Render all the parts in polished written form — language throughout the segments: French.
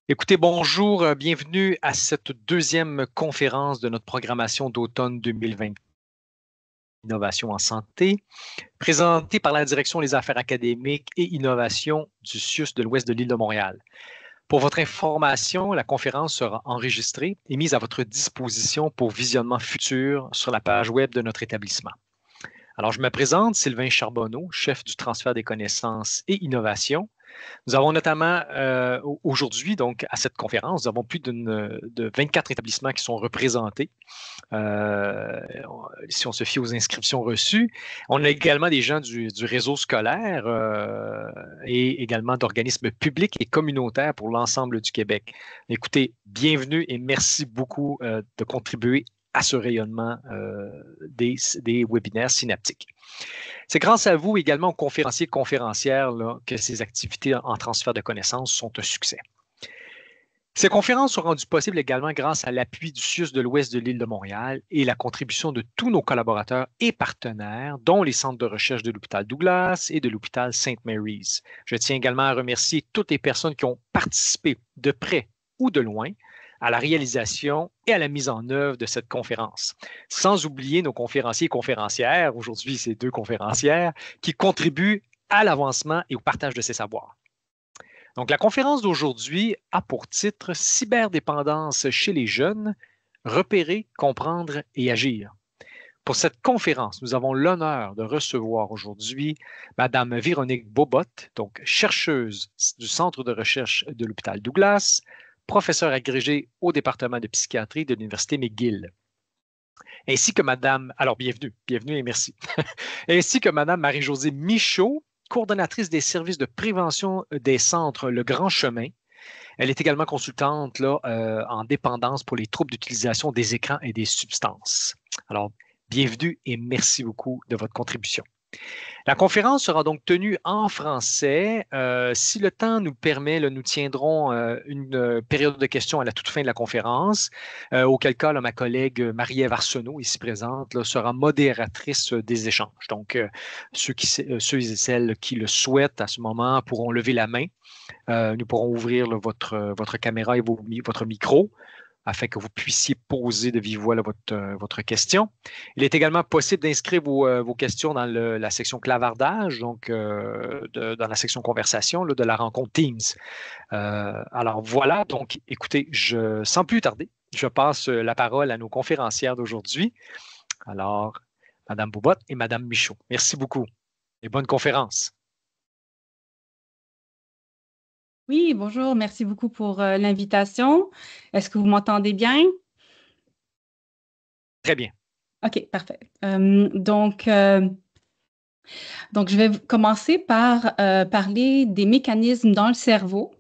Écoutez, bonjour, bienvenue à cette deuxième conférence de notre programmation d'automne 2020, Innovation en santé, présentée par la Direction des affaires académiques et innovation du CIUS de l'Ouest de l'île de Montréal. Pour votre information, la conférence sera enregistrée et mise à votre disposition pour visionnement futur sur la page web de notre établissement. Alors, je me présente, Sylvain Charbonneau, chef du transfert des connaissances et innovation. Nous avons notamment aujourd'hui, donc à cette conférence, nous avons plus de 24 établissements qui sont représentés. Si on se fie aux inscriptions reçues, on a également des gens du réseau scolaire et également d'organismes publics et communautaires pour l'ensemble du Québec. Écoutez, bienvenue et merci beaucoup de contribuer à ce rayonnement des webinaires synaptiques. C'est grâce à vous également aux conférenciers et conférencières là, que ces activités en transfert de connaissances sont un succès. Ces conférences sont rendues possibles également grâce à l'appui du CIUS de l'Ouest de l'île de Montréal et la contribution de tous nos collaborateurs et partenaires, dont les centres de recherche de l'hôpital Douglas et de l'hôpital St. Mary's. Je tiens également à remercier toutes les personnes qui ont participé de près ou de loin à la réalisation et à la mise en œuvre de cette conférence. Sans oublier nos conférenciers et conférencières, aujourd'hui c'est 2 conférencières, qui contribuent à l'avancement et au partage de ces savoirs. Donc, la conférence d'aujourd'hui a pour titre Cyberdépendance chez les jeunes, repérer, comprendre et agir. Pour cette conférence, nous avons l'honneur de recevoir aujourd'hui Mme Véronique Bobot, donc chercheuse du Centre de recherche de l'hôpital Douglas, professeure agrégée au département de psychiatrie de l'Université McGill. Ainsi que Mme, alors bienvenue et merci, ainsi que Mme Marie-Josée Michaud, coordonnatrice des services de prévention des centres Le Grand Chemin. Elle est également consultante là, en dépendance pour les troubles d'utilisation des écrans et des substances. Alors, bienvenue et merci beaucoup de votre contribution. La conférence sera donc tenue en français. Si le temps nous permet, là, nous tiendrons une période de questions à la toute fin de la conférence, auquel cas là, ma collègue Marie-Ève Arsenault, ici présente, là, sera modératrice des échanges. Donc, ceux et celles qui le souhaitent à ce moment pourront lever la main. Nous pourrons ouvrir là, votre caméra et votre micro afin que vous puissiez poser de vive voix là, votre question. Il est également possible d'inscrire vos questions dans la section clavardage, donc dans la section conversation là, de la rencontre Teams. Alors voilà, donc écoutez, sans plus tarder, je passe la parole à nos conférencières d'aujourd'hui. Alors, Mme Bobot et Mme Michaud. Merci beaucoup et bonne conférence. Oui, bonjour, merci beaucoup pour l'invitation. Est-ce que vous m'entendez bien? Très bien. OK, parfait. Donc, je vais commencer par parler des mécanismes dans le cerveau,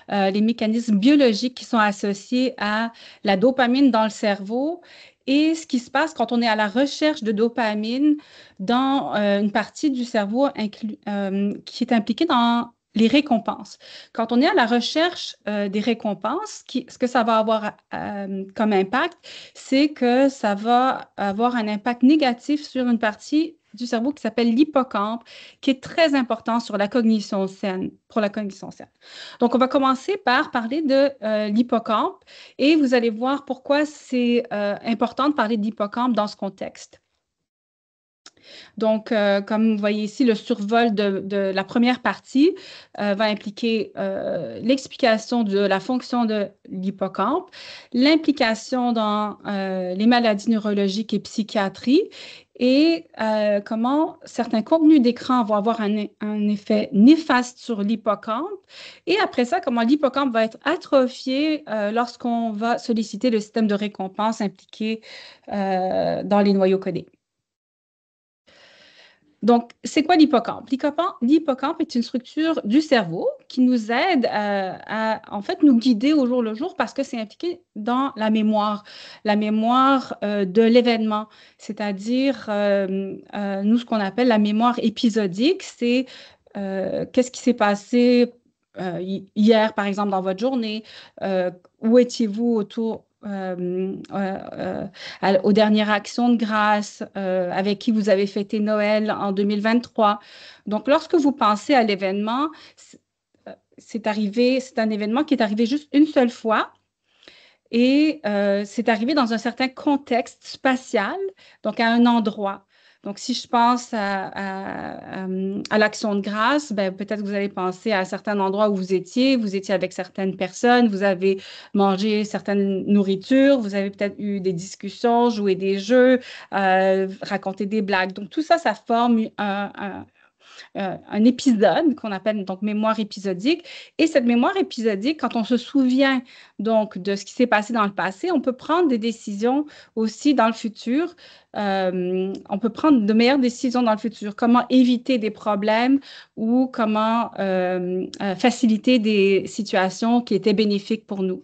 les mécanismes biologiques qui sont associés à la dopamine dans le cerveau et ce qui se passe quand on est à la recherche de dopamine dans une partie du cerveau qui est impliquée dans les récompenses. Quand on est à la recherche des récompenses, ce que ça va avoir comme impact, c'est que ça va avoir un impact négatif sur une partie du cerveau qui s'appelle l'hippocampe, qui est très important sur la cognition saine, pour la cognition saine. Donc, on va commencer par parler de l'hippocampe et vous allez voir pourquoi c'est important de parler de l'hippocampe dans ce contexte. Donc, comme vous voyez ici, le survol de la première partie va impliquer l'explication de la fonction de l'hippocampe, l'implication dans les maladies neurologiques et psychiatrie et comment certains contenus d'écran vont avoir un effet néfaste sur l'hippocampe. Et après ça, comment l'hippocampe va être atrophié lorsqu'on va solliciter le système de récompense impliqué dans les noyaux codés. Donc, c'est quoi l'hippocampe? L'hippocampe est une structure du cerveau qui nous aide à, en fait, nous guider au jour le jour parce que c'est impliqué dans la mémoire de l'événement, c'est-à-dire, nous, ce qu'on appelle la mémoire épisodique, c'est qu'est-ce qui s'est passé hier, par exemple, dans votre journée, où étiez-vous aux dernières actions de grâce, avec qui vous avez fêté Noël en 2023. Donc, lorsque vous pensez à l'événement, c'est un événement qui est arrivé juste une seule fois. Et c'est arrivé dans un certain contexte spatial, donc à un endroit. Donc, si je pense à l'Action de grâce, ben, peut-être que vous allez penser à un certain endroit où vous étiez avec certaines personnes, vous avez mangé certaines nourritures, vous avez peut-être eu des discussions, joué des jeux, raconté des blagues. Donc, tout ça, ça forme un épisode qu'on appelle donc mémoire épisodique. Et cette mémoire épisodique, quand on se souvient donc de ce qui s'est passé dans le passé, on peut prendre des décisions aussi dans le futur. On peut prendre de meilleures décisions dans le futur. Comment éviter des problèmes ou comment faciliter des situations qui étaient bénéfiques pour nous.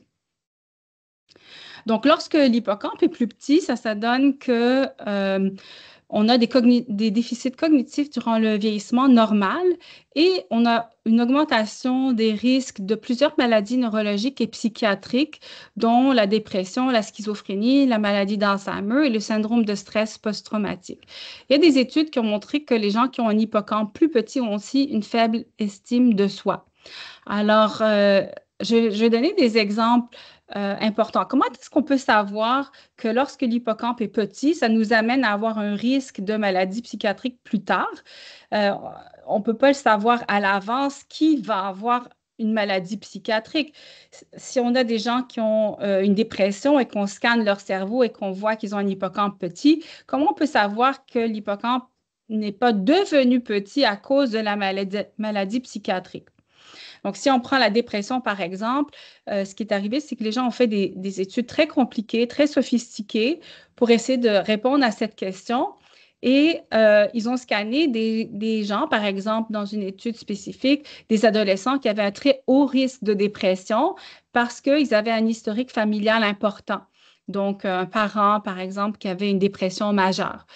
Donc, lorsque l'hippocampe est plus petit, ça donne que on a des déficits cognitifs durant le vieillissement normal et on a une augmentation des risques de plusieurs maladies neurologiques et psychiatriques, dont la dépression, la schizophrénie, la maladie d'Alzheimer et le syndrome de stress post-traumatique. Il y a des études qui ont montré que les gens qui ont un hippocampe plus petit ont aussi une faible estime de soi. Alors, je vais donner des exemples importants. Comment est-ce qu'on peut savoir que lorsque l'hippocampe est petit, ça nous amène à avoir un risque de maladie psychiatrique plus tard? On ne peut pas le savoir à l'avance qui va avoir une maladie psychiatrique. Si on a des gens qui ont une dépression et qu'on scanne leur cerveau et qu'on voit qu'ils ont un hippocampe petit, comment on peut savoir que l'hippocampe n'est pas devenu petit à cause de la maladie psychiatrique? Donc, si on prend la dépression, par exemple, ce qui est arrivé, c'est que les gens ont fait des études très compliquées, très sophistiquées pour essayer de répondre à cette question. Et ils ont scanné des gens, par exemple, dans une étude spécifique, des adolescents qui avaient un très haut risque de dépression parce qu'ils avaient un historique familial important. Donc, un parent, par exemple, qui avait une dépression majeure.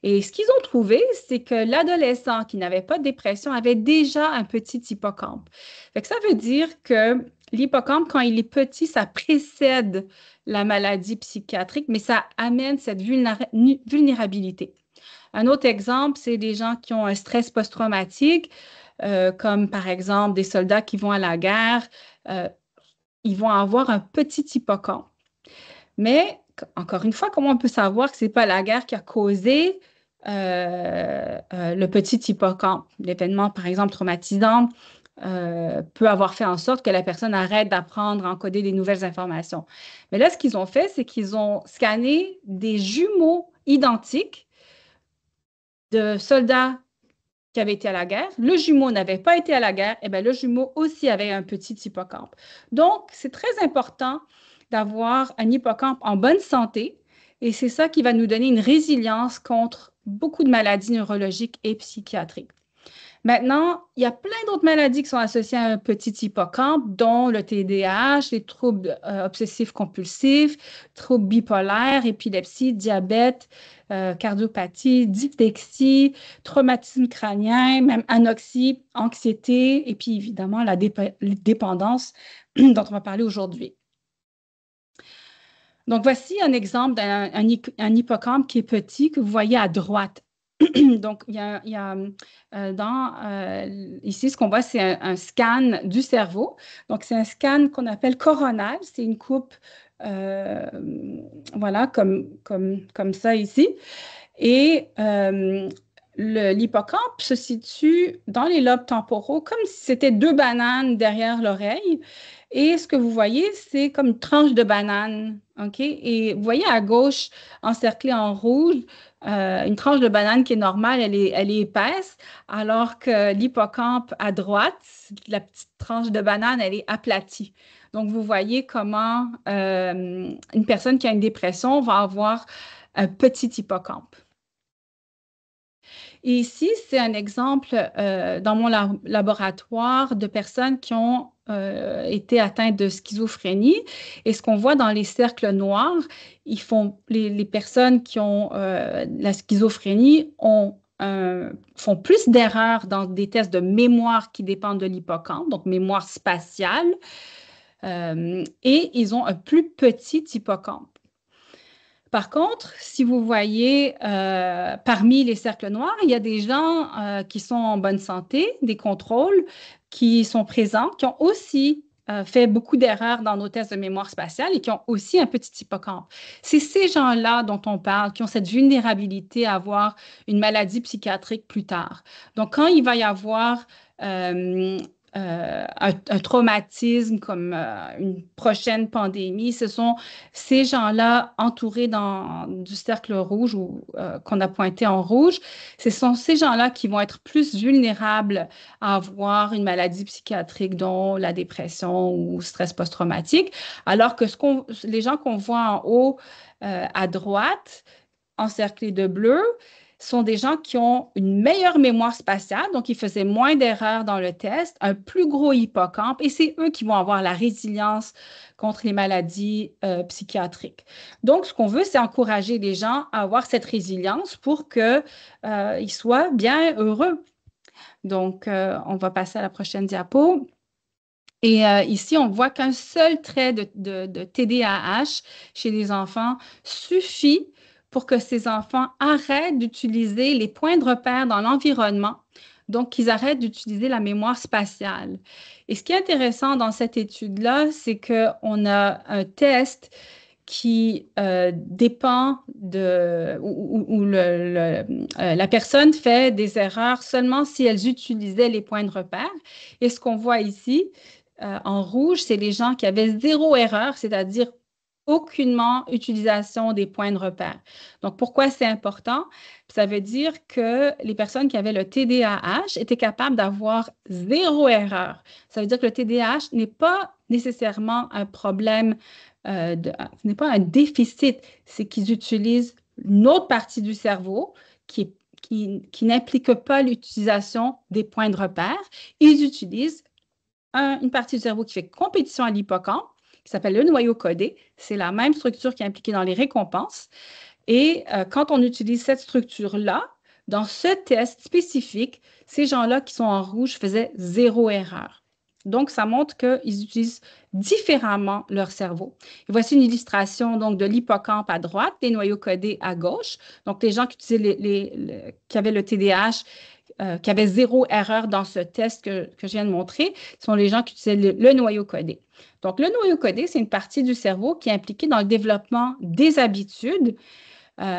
Et ce qu'ils ont trouvé, c'est que l'adolescent qui n'avait pas de dépression avait déjà un petit hippocampe. Fait que ça veut dire que l'hippocampe, quand il est petit, ça précède la maladie psychiatrique, mais ça amène cette vulnérabilité. Un autre exemple, c'est des gens qui ont un stress post-traumatique, comme par exemple des soldats qui vont à la guerre, ils vont avoir un petit hippocampe. Mais encore une fois, comment on peut savoir que ce n'est pas la guerre qui a causé le petit hippocampe? L'événement, par exemple, traumatisant, peut avoir fait en sorte que la personne arrête d'apprendre à encoder des nouvelles informations. Mais là, ce qu'ils ont fait, c'est qu'ils ont scanné des jumeaux identiques de soldats qui avaient été à la guerre. Le jumeau n'avait pas été à la guerre, et bien le jumeau aussi avait un petit hippocampe. Donc, c'est très important d'avoir un hippocampe en bonne santé et c'est ça qui va nous donner une résilience contre beaucoup de maladies neurologiques et psychiatriques. Maintenant, il y a plein d'autres maladies qui sont associées à un petit hippocampe, dont le TDAH, les troubles obsessifs compulsifs, troubles bipolaires, épilepsie, diabète, cardiopathie, dyslexie, traumatisme crânien, même anoxie, anxiété, et puis évidemment la dépendance dont on va parler aujourd'hui. Donc, voici un exemple d'un hippocampe qui est petit, que vous voyez à droite. Donc, il y a ici, ce qu'on voit, c'est un scan du cerveau. Donc, c'est un scan qu'on appelle coronal. C'est une coupe, voilà, comme ça ici. Et l'hippocampe se situe dans les lobes temporaux, comme si c'était deux bananes derrière l'oreille. Et ce que vous voyez, c'est comme une tranche de banane. OK? Et vous voyez à gauche, encerclée en rouge, une tranche de banane qui est normale, elle est épaisse, alors que l'hippocampe à droite, la petite tranche de banane, elle est aplatie. Donc, vous voyez comment une personne qui a une dépression va avoir un petit hippocampe. Et ici, c'est un exemple dans mon laboratoire de personnes qui ont été atteintes de schizophrénie. Et ce qu'on voit dans les cercles noirs, les personnes qui ont la schizophrénie font plus d'erreurs dans des tests de mémoire qui dépendent de l'hippocampe, donc mémoire spatiale, et ils ont un plus petit hippocampe. Par contre, si vous voyez parmi les cercles noirs, il y a des gens qui sont en bonne santé, des contrôles qui sont présents, qui ont aussi fait beaucoup d'erreurs dans nos tests de mémoire spatiale et qui ont aussi un petit hippocampe. C'est ces gens-là dont on parle, qui ont cette vulnérabilité à avoir une maladie psychiatrique plus tard. Donc, quand il va y avoir un traumatisme comme une prochaine pandémie, ce sont ces gens-là entourés du cercle rouge ou qu'on a pointé en rouge, ce sont ces gens-là qui vont être plus vulnérables à avoir une maladie psychiatrique, dont la dépression ou stress post-traumatique, alors que les gens qu'on voit en haut à droite, encerclés de bleu, sont des gens qui ont une meilleure mémoire spatiale, donc ils faisaient moins d'erreurs dans le test, un plus gros hippocampe, et c'est eux qui vont avoir la résilience contre les maladies psychiatriques. Donc, ce qu'on veut, c'est encourager les gens à avoir cette résilience pour qu'ils soient bien heureux. Donc, on va passer à la prochaine diapo. Et ici, on voit qu'un seul trait de TDAH chez les enfants suffit pour que ces enfants arrêtent d'utiliser les points de repère dans l'environnement, donc qu'ils arrêtent d'utiliser la mémoire spatiale. Et ce qui est intéressant dans cette étude-là, c'est qu'on a un test qui dépend où la personne fait des erreurs seulement si elles utilisaient les points de repère. Et ce qu'on voit ici, en rouge, c'est les gens qui avaient zéro erreur, c'est-à-dire aucunement utilisation des points de repère. Donc, pourquoi c'est important? Ça veut dire que les personnes qui avaient le TDAH étaient capables d'avoir zéro erreur. Ça veut dire que le TDAH n'est pas nécessairement un problème, ce n'est pas un déficit, c'est qu'ils utilisent une autre partie du cerveau qui n'implique pas l'utilisation des points de repère. Ils utilisent une partie du cerveau qui fait compétition à l'hippocampe, qui s'appelle le noyau codé. C'est la même structure qui est impliquée dans les récompenses. Et quand on utilise cette structure-là, dans ce test spécifique, ces gens-là qui sont en rouge faisaient zéro erreur. Donc, ça montre qu'ils utilisent différemment leur cerveau. Et voici une illustration donc, de l'hippocampe à droite, des noyaux codés à gauche. Donc, les gens qui avaient le TDAH, qui avaient zéro erreur dans ce test que je viens de montrer, sont les gens qui utilisaient le noyau codé. Donc, le noyau codé, c'est une partie du cerveau qui est impliquée dans le développement des habitudes,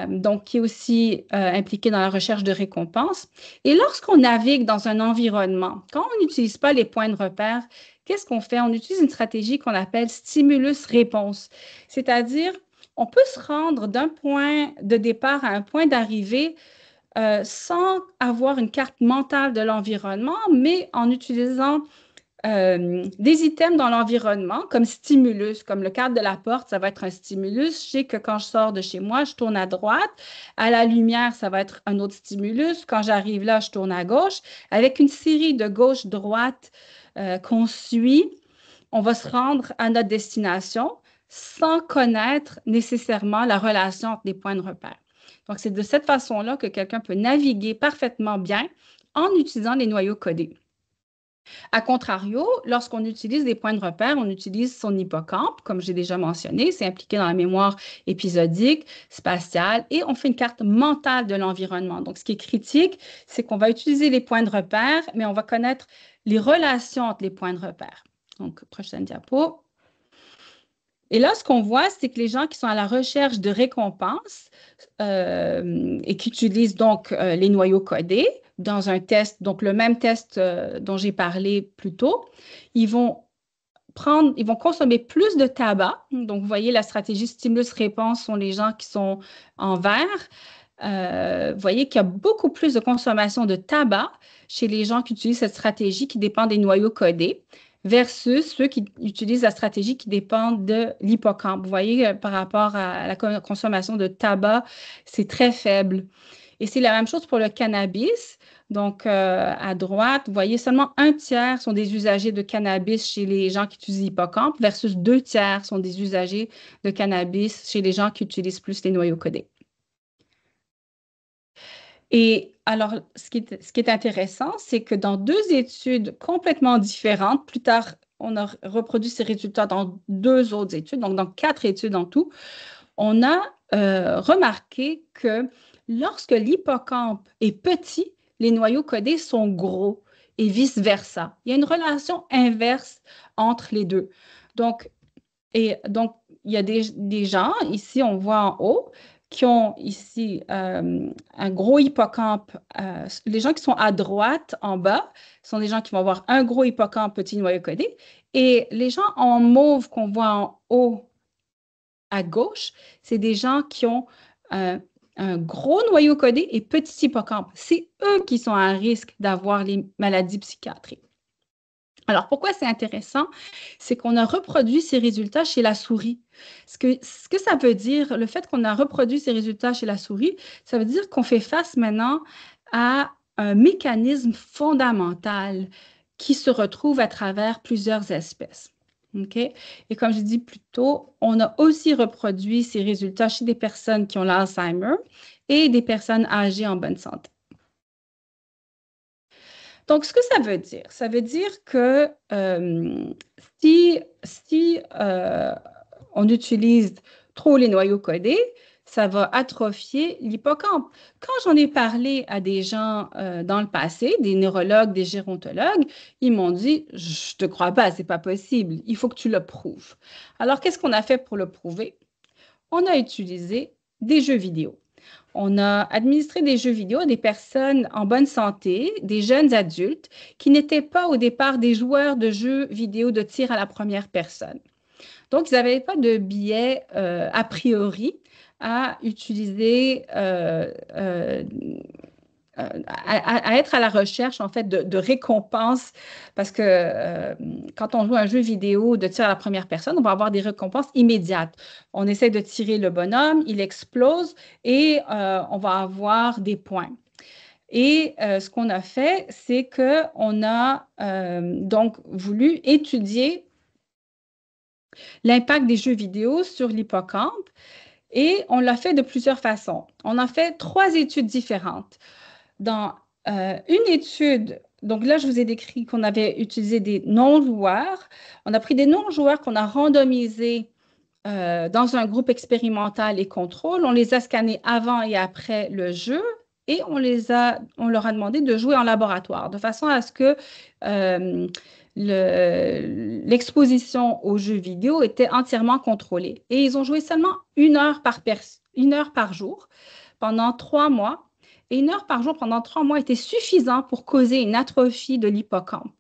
donc qui est aussi impliquée dans la recherche de récompenses. Et lorsqu'on navigue dans un environnement, quand on n'utilise pas les points de repère, qu'est-ce qu'on fait? On utilise une stratégie qu'on appelle stimulus-réponse, c'est-à-dire on peut se rendre d'un point de départ à un point d'arrivée sans avoir une carte mentale de l'environnement, mais en utilisant des items dans l'environnement comme stimulus, comme le cadre de la porte, ça va être un stimulus. Je sais que quand je sors de chez moi, je tourne à droite. À la lumière, ça va être un autre stimulus. Quand j'arrive là, je tourne à gauche. Avec une série de gauche-droite qu'on suit, on va se rendre à notre destination sans connaître nécessairement la relation entre les points de repère. Donc, c'est de cette façon-là que quelqu'un peut naviguer parfaitement bien en utilisant les noyaux codés. A contrario, lorsqu'on utilise des points de repère, on utilise son hippocampe, comme j'ai déjà mentionné, c'est impliqué dans la mémoire épisodique, spatiale, et on fait une carte mentale de l'environnement. Donc, ce qui est critique, c'est qu'on va utiliser les points de repère, mais on va connaître les relations entre les points de repère. Donc, prochaine diapo. Et là, ce qu'on voit, c'est que les gens qui sont à la recherche de récompenses et qui utilisent donc les noyaux codés dans un test, donc le même test dont j'ai parlé plus tôt, ils vont consommer plus de tabac. Donc, vous voyez, la stratégie stimulus-réponse sont les gens qui sont en vert. Vous voyez qu'il y a beaucoup plus de consommation de tabac chez les gens qui utilisent cette stratégie qui dépend des noyaux codés versus ceux qui utilisent la stratégie qui dépend de l'hippocampe. Vous voyez, par rapport à la consommation de tabac, c'est très faible. Et c'est la même chose pour le cannabis. Donc, à droite, vous voyez, seulement 1/3 sont des usagers de cannabis chez les gens qui utilisent l'hippocampe versus 2/3 sont des usagers de cannabis chez les gens qui utilisent plus les noyaux codés. Et alors, ce qui est intéressant, c'est que dans 2 études complètement différentes, plus tard, on a reproduit ces résultats dans 2 autres études, donc dans 4 études en tout, on a remarqué que lorsque l'hippocampe est petit, les noyaux codés sont gros et vice-versa. Il y a une relation inverse entre les deux. Donc, il y a des gens, ici, on voit en haut, qui ont ici un gros hippocampe. Les gens qui sont à droite, en bas, sont des gens qui vont avoir un gros hippocampe, petit noyau codé. Et les gens en mauve qu'on voit en haut à gauche, c'est des gens qui ont un gros noyau codé et petit hippocampe. C'est eux qui sont à risque d'avoir les maladies psychiatriques. Alors, pourquoi c'est intéressant? C'est qu'on a reproduit ces résultats chez la souris. Ce que ça veut dire, le fait qu'on a reproduit ces résultats chez la souris, ça veut dire qu'on fait face maintenant à un mécanisme fondamental qui se retrouve à travers plusieurs espèces. Okay? Et comme je dis plus tôt, on a aussi reproduit ces résultats chez des personnes qui ont l'Alzheimer et des personnes âgées en bonne santé. Donc, ce que ça veut dire que si on utilise trop les noyaux codés, ça va atrophier l'hippocampe. Quand j'en ai parlé à des gens dans le passé, des neurologues, des gérontologues, ils m'ont dit, je ne te crois pas, c'est pas possible, il faut que tu le prouves. Alors, qu'est-ce qu'on a fait pour le prouver? On a utilisé des jeux vidéo. On a administré des jeux vidéo à des personnes en bonne santé, des jeunes adultes qui n'étaient pas au départ des joueurs de jeux vidéo de tir à la première personne. Donc, ils n'avaient pas de biais a priori à utiliser, à être à la recherche, en fait, de récompenses, parce que quand on joue un jeu vidéo de tir à la première personne, on va avoir des récompenses immédiates. On essaie de tirer le bonhomme, il explose et on va avoir des points. Et ce qu'on a fait, c'est qu'on a donc voulu étudier l'impact des jeux vidéo sur l'hippocampe et on l'a fait de plusieurs façons. On a fait 3 études différentes. Dans une étude, donc là, je vous ai décrit qu'on avait utilisé des non-joueurs. On a pris des non-joueurs qu'on a randomisés dans un groupe expérimental et contrôle. On les a scannés avant et après le jeu et on leur a demandé de jouer en laboratoire de façon à ce que l'exposition aux jeux vidéo était entièrement contrôlée. Et ils ont joué seulement 1 heure par jour pendant 3 mois. Et 1 heure par jour pendant 3 mois était suffisant pour causer une atrophie de l'hippocampe.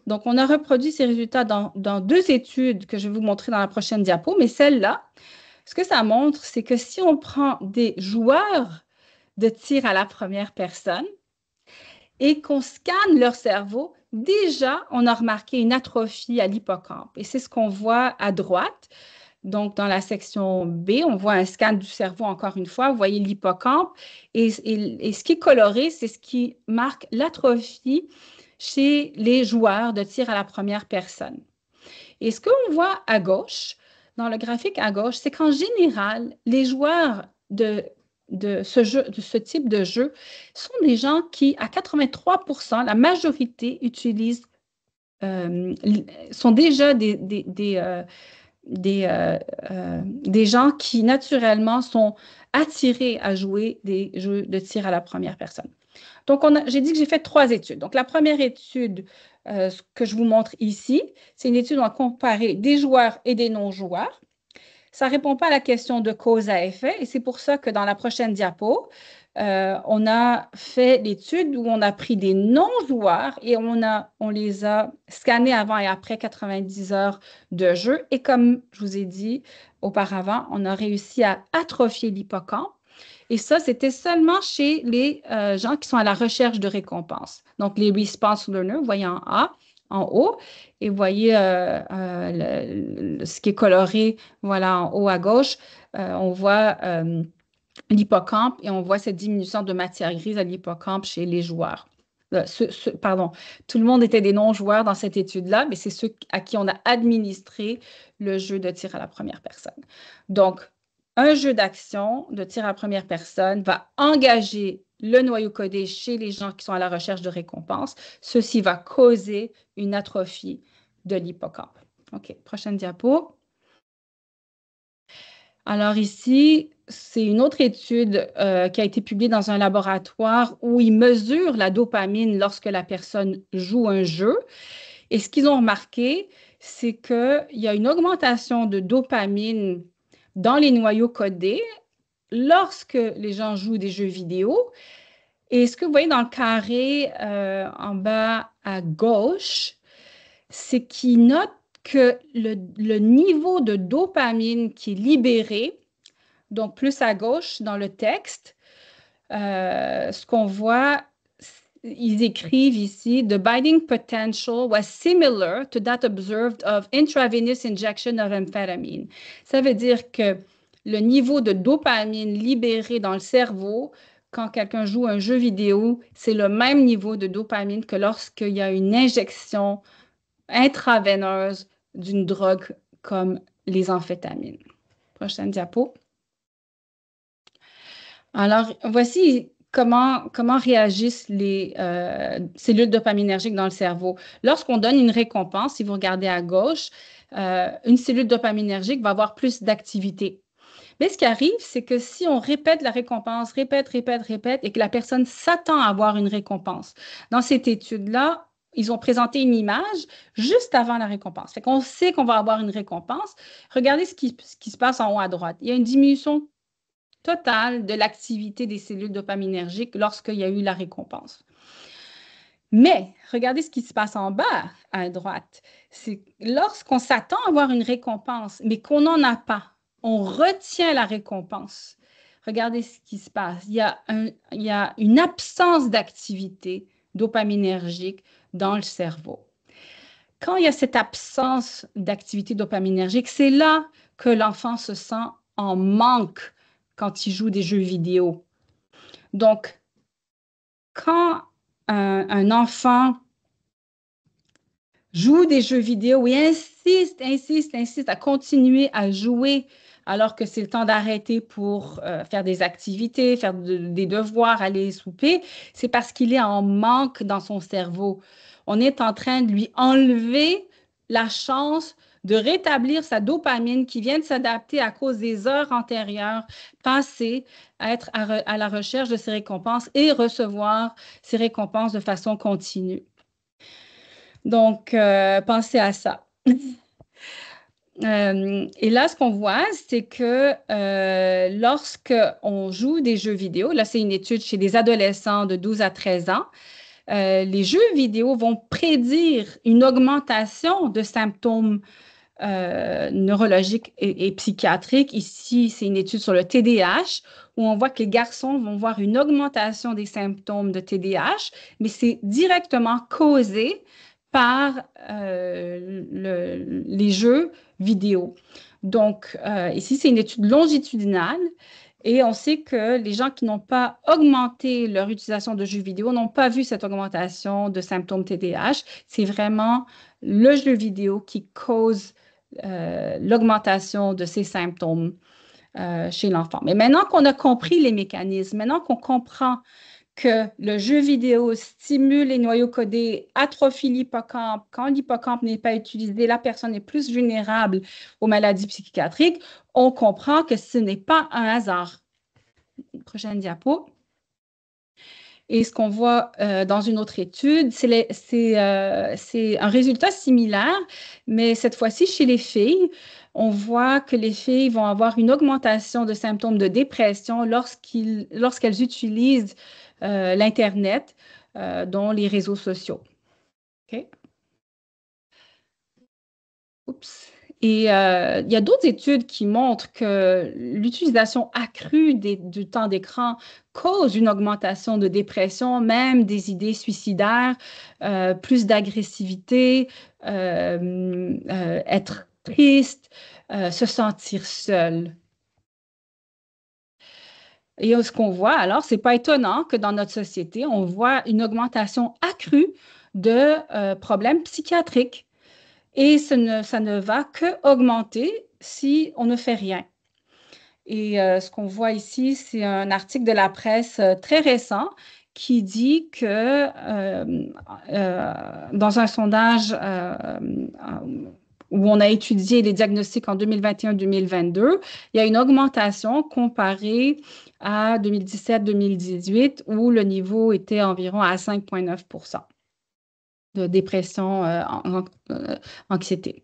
Donc, on a reproduit ces résultats dans 2 études que je vais vous montrer dans la prochaine diapo, mais celle-là, ce que ça montre, c'est que si on prend des joueurs de tir à la première personne et qu'on scanne leur cerveau, déjà, on a remarqué une atrophie à l'hippocampe. Et c'est ce qu'on voit à droite. Donc, dans la section B, on voit un scan du cerveau encore une fois. Vous voyez l'hippocampe. Et ce qui est coloré, c'est ce qui marque l'atrophie chez les joueurs de tir à la première personne. Et ce qu'on voit à gauche, dans le graphique à gauche, c'est qu'en général, les joueurs de ce type de jeu sont des gens qui, à 83%, la majorité sont déjà des gens qui, naturellement, sont attirés à jouer des jeux de tir à la première personne. Donc, j'ai dit que j'ai fait 3 études. Donc, la première étude ce que je vous montre ici, c'est une étude où on a comparé des joueurs et des non-joueurs. Ça ne répond pas à la question de cause à effet et c'est pour ça que dans la prochaine diapo, on a fait l'étude où on a pris des non-joueurs et on les a scannés avant et après 90 heures de jeu. Et comme je vous ai dit auparavant, on a réussi à atrophier l'hippocampe. Et ça, c'était seulement chez les gens qui sont à la recherche de récompenses. Donc, les response learners, vous voyez en A, en haut, et vous voyez ce qui est coloré, voilà, en haut à gauche, on voit l'hippocampe et on voit cette diminution de matière grise à l'hippocampe chez les joueurs. Pardon, tout le monde était des non-joueurs dans cette étude-là, mais c'est ceux à qui on a administré le jeu de tir à la première personne. Donc, un jeu d'action de tir à la première personne va engager le noyau codé chez les gens qui sont à la recherche de récompenses. Ceci va causer une atrophie de l'hippocampe. OK, prochaine diapo. Alors ici, c'est une autre étude qui a été publiée dans un laboratoire où ils mesurent la dopamine lorsque la personne joue un jeu. Et ce qu'ils ont remarqué, c'est qu'il y a une augmentation de dopamine dans les noyaux codés lorsque les gens jouent des jeux vidéo. Et ce que vous voyez dans le carré en bas à gauche, c'est qu'ils notent que le niveau de dopamine qui est libéré, donc plus à gauche dans le texte, ce qu'on voit, ils écrivent ici, the binding potential was similar to that observed of intravenous injection of amphetamine. Ça veut dire que le niveau de dopamine libéré dans le cerveau quand quelqu'un joue un jeu vidéo, c'est le même niveau de dopamine que lorsqu'il y a une injection intraveineuse d'une drogue comme les amphétamines. Prochaine diapo. Alors, voici comment réagissent les cellules dopaminergiques dans le cerveau. Lorsqu'on donne une récompense, si vous regardez à gauche, une cellule dopaminergique va avoir plus d'activité. Mais ce qui arrive, c'est que si on répète la récompense, répète, et que la personne s'attend à avoir une récompense, dans cette étude-là, ils ont présenté une image juste avant la récompense. Fait qu'on sait qu'on va avoir une récompense. Regardez ce qui se passe en haut à droite. Il y a une diminution totale de l'activité des cellules dopaminergiques lorsqu'il y a eu la récompense. Mais regardez ce qui se passe en bas à droite. C'est lorsqu'on s'attend à avoir une récompense, mais qu'on n'en a pas, on retient la récompense. Regardez ce qui se passe. Il y a une absence d'activité dopaminergique dans le cerveau. Quand il y a cette absence d'activité dopaminergique, c'est là que l'enfant se sent en manque quand il joue des jeux vidéo. Donc, quand un enfant joue des jeux vidéo et insiste à continuer à jouer alors que c'est le temps d'arrêter pour faire des activités, faire des devoirs, aller souper, c'est parce qu'il est en manque dans son cerveau. On est en train de lui enlever la chance de rétablir sa dopamine qui vient de s'adapter à cause des heures antérieures passées à être à la recherche de ses récompenses et recevoir ses récompenses de façon continue. Donc, pensez à ça. Et là, ce qu'on voit, c'est que lorsqu'on joue des jeux vidéo, là, c'est une étude chez des adolescents de 12 à 13 ans, les jeux vidéo vont prédire une augmentation de symptômes neurologiques et psychiatriques. Ici, c'est une étude sur le TDAH où on voit que les garçons vont voir une augmentation des symptômes de TDAH, mais c'est directement causé par les jeux vidéo. Donc, ici, c'est une étude longitudinale et on sait que les gens qui n'ont pas augmenté leur utilisation de jeux vidéo n'ont pas vu cette augmentation de symptômes TDAH. C'est vraiment le jeu vidéo qui cause l'augmentation de ces symptômes chez l'enfant. Mais maintenant qu'on a compris les mécanismes, maintenant qu'on comprend que le jeu vidéo stimule les noyaux codés, atrophie l'hippocampe. Quand l'hippocampe n'est pas utilisé, la personne est plus vulnérable aux maladies psychiatriques. On comprend que ce n'est pas un hasard. Prochaine diapo. Et ce qu'on voit dans une autre étude, c'est un résultat similaire, mais cette fois-ci chez les filles. On voit que les filles vont avoir une augmentation de symptômes de dépression lorsqu'elles utilisent l'Internet, dont les réseaux sociaux. OK? Oups. Et il y a d'autres études qui montrent que l'utilisation accrue du temps d'écran cause une augmentation de dépression, même des idées suicidaires, plus d'agressivité, être triste, se sentir seul. Et ce qu'on voit, alors, ce n'est pas étonnant que dans notre société, on voit une augmentation accrue de problèmes psychiatriques. Et ça ne va qu'augmenter si on ne fait rien. Et ce qu'on voit ici, c'est un article de la presse très récent qui dit que dans un sondage où on a étudié les diagnostics en 2021-2022, il y a une augmentation comparée à 2017-2018 où le niveau était environ à 5,9 de dépression, anxiété.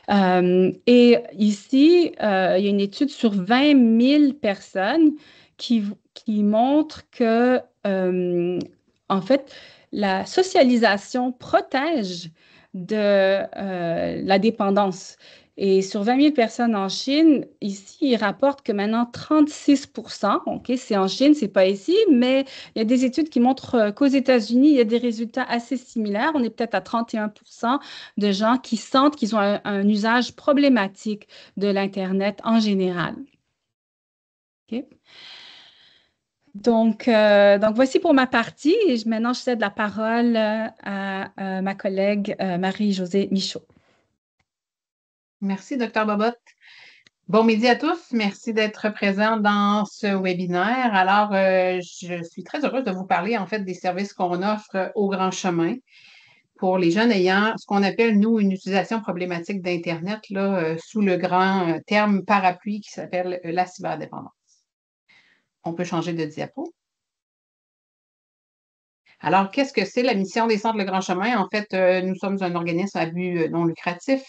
Et ici, il y a une étude sur 20 000 personnes qui montre que, en fait, la socialisation protège de la dépendance. Et sur 20 000 personnes en Chine, ici, ils rapportent que maintenant 36%, OK, c'est en Chine, c'est pas ici, mais il y a des études qui montrent qu'aux États-Unis, il y a des résultats assez similaires. On est peut-être à 31% de gens qui sentent qu'ils ont un usage problématique de l'Internet en général. OK? Donc, voici pour ma partie. Et maintenant, je cède la parole à ma collègue Marie-Josée Michaud. Merci, Dr. Bobot. Bon midi à tous. Merci d'être présents dans ce webinaire. Alors, je suis très heureuse de vous parler en fait des services qu'on offre au Grand Chemin pour les jeunes ayant ce qu'on appelle, nous, une utilisation problématique d'Internet, là, sous le grand terme parapluie qui s'appelle la cyberdépendance. On peut changer de diapo. Alors, qu'est-ce que c'est la mission des Centres Le Grand Chemin? En fait, nous sommes un organisme à but non lucratif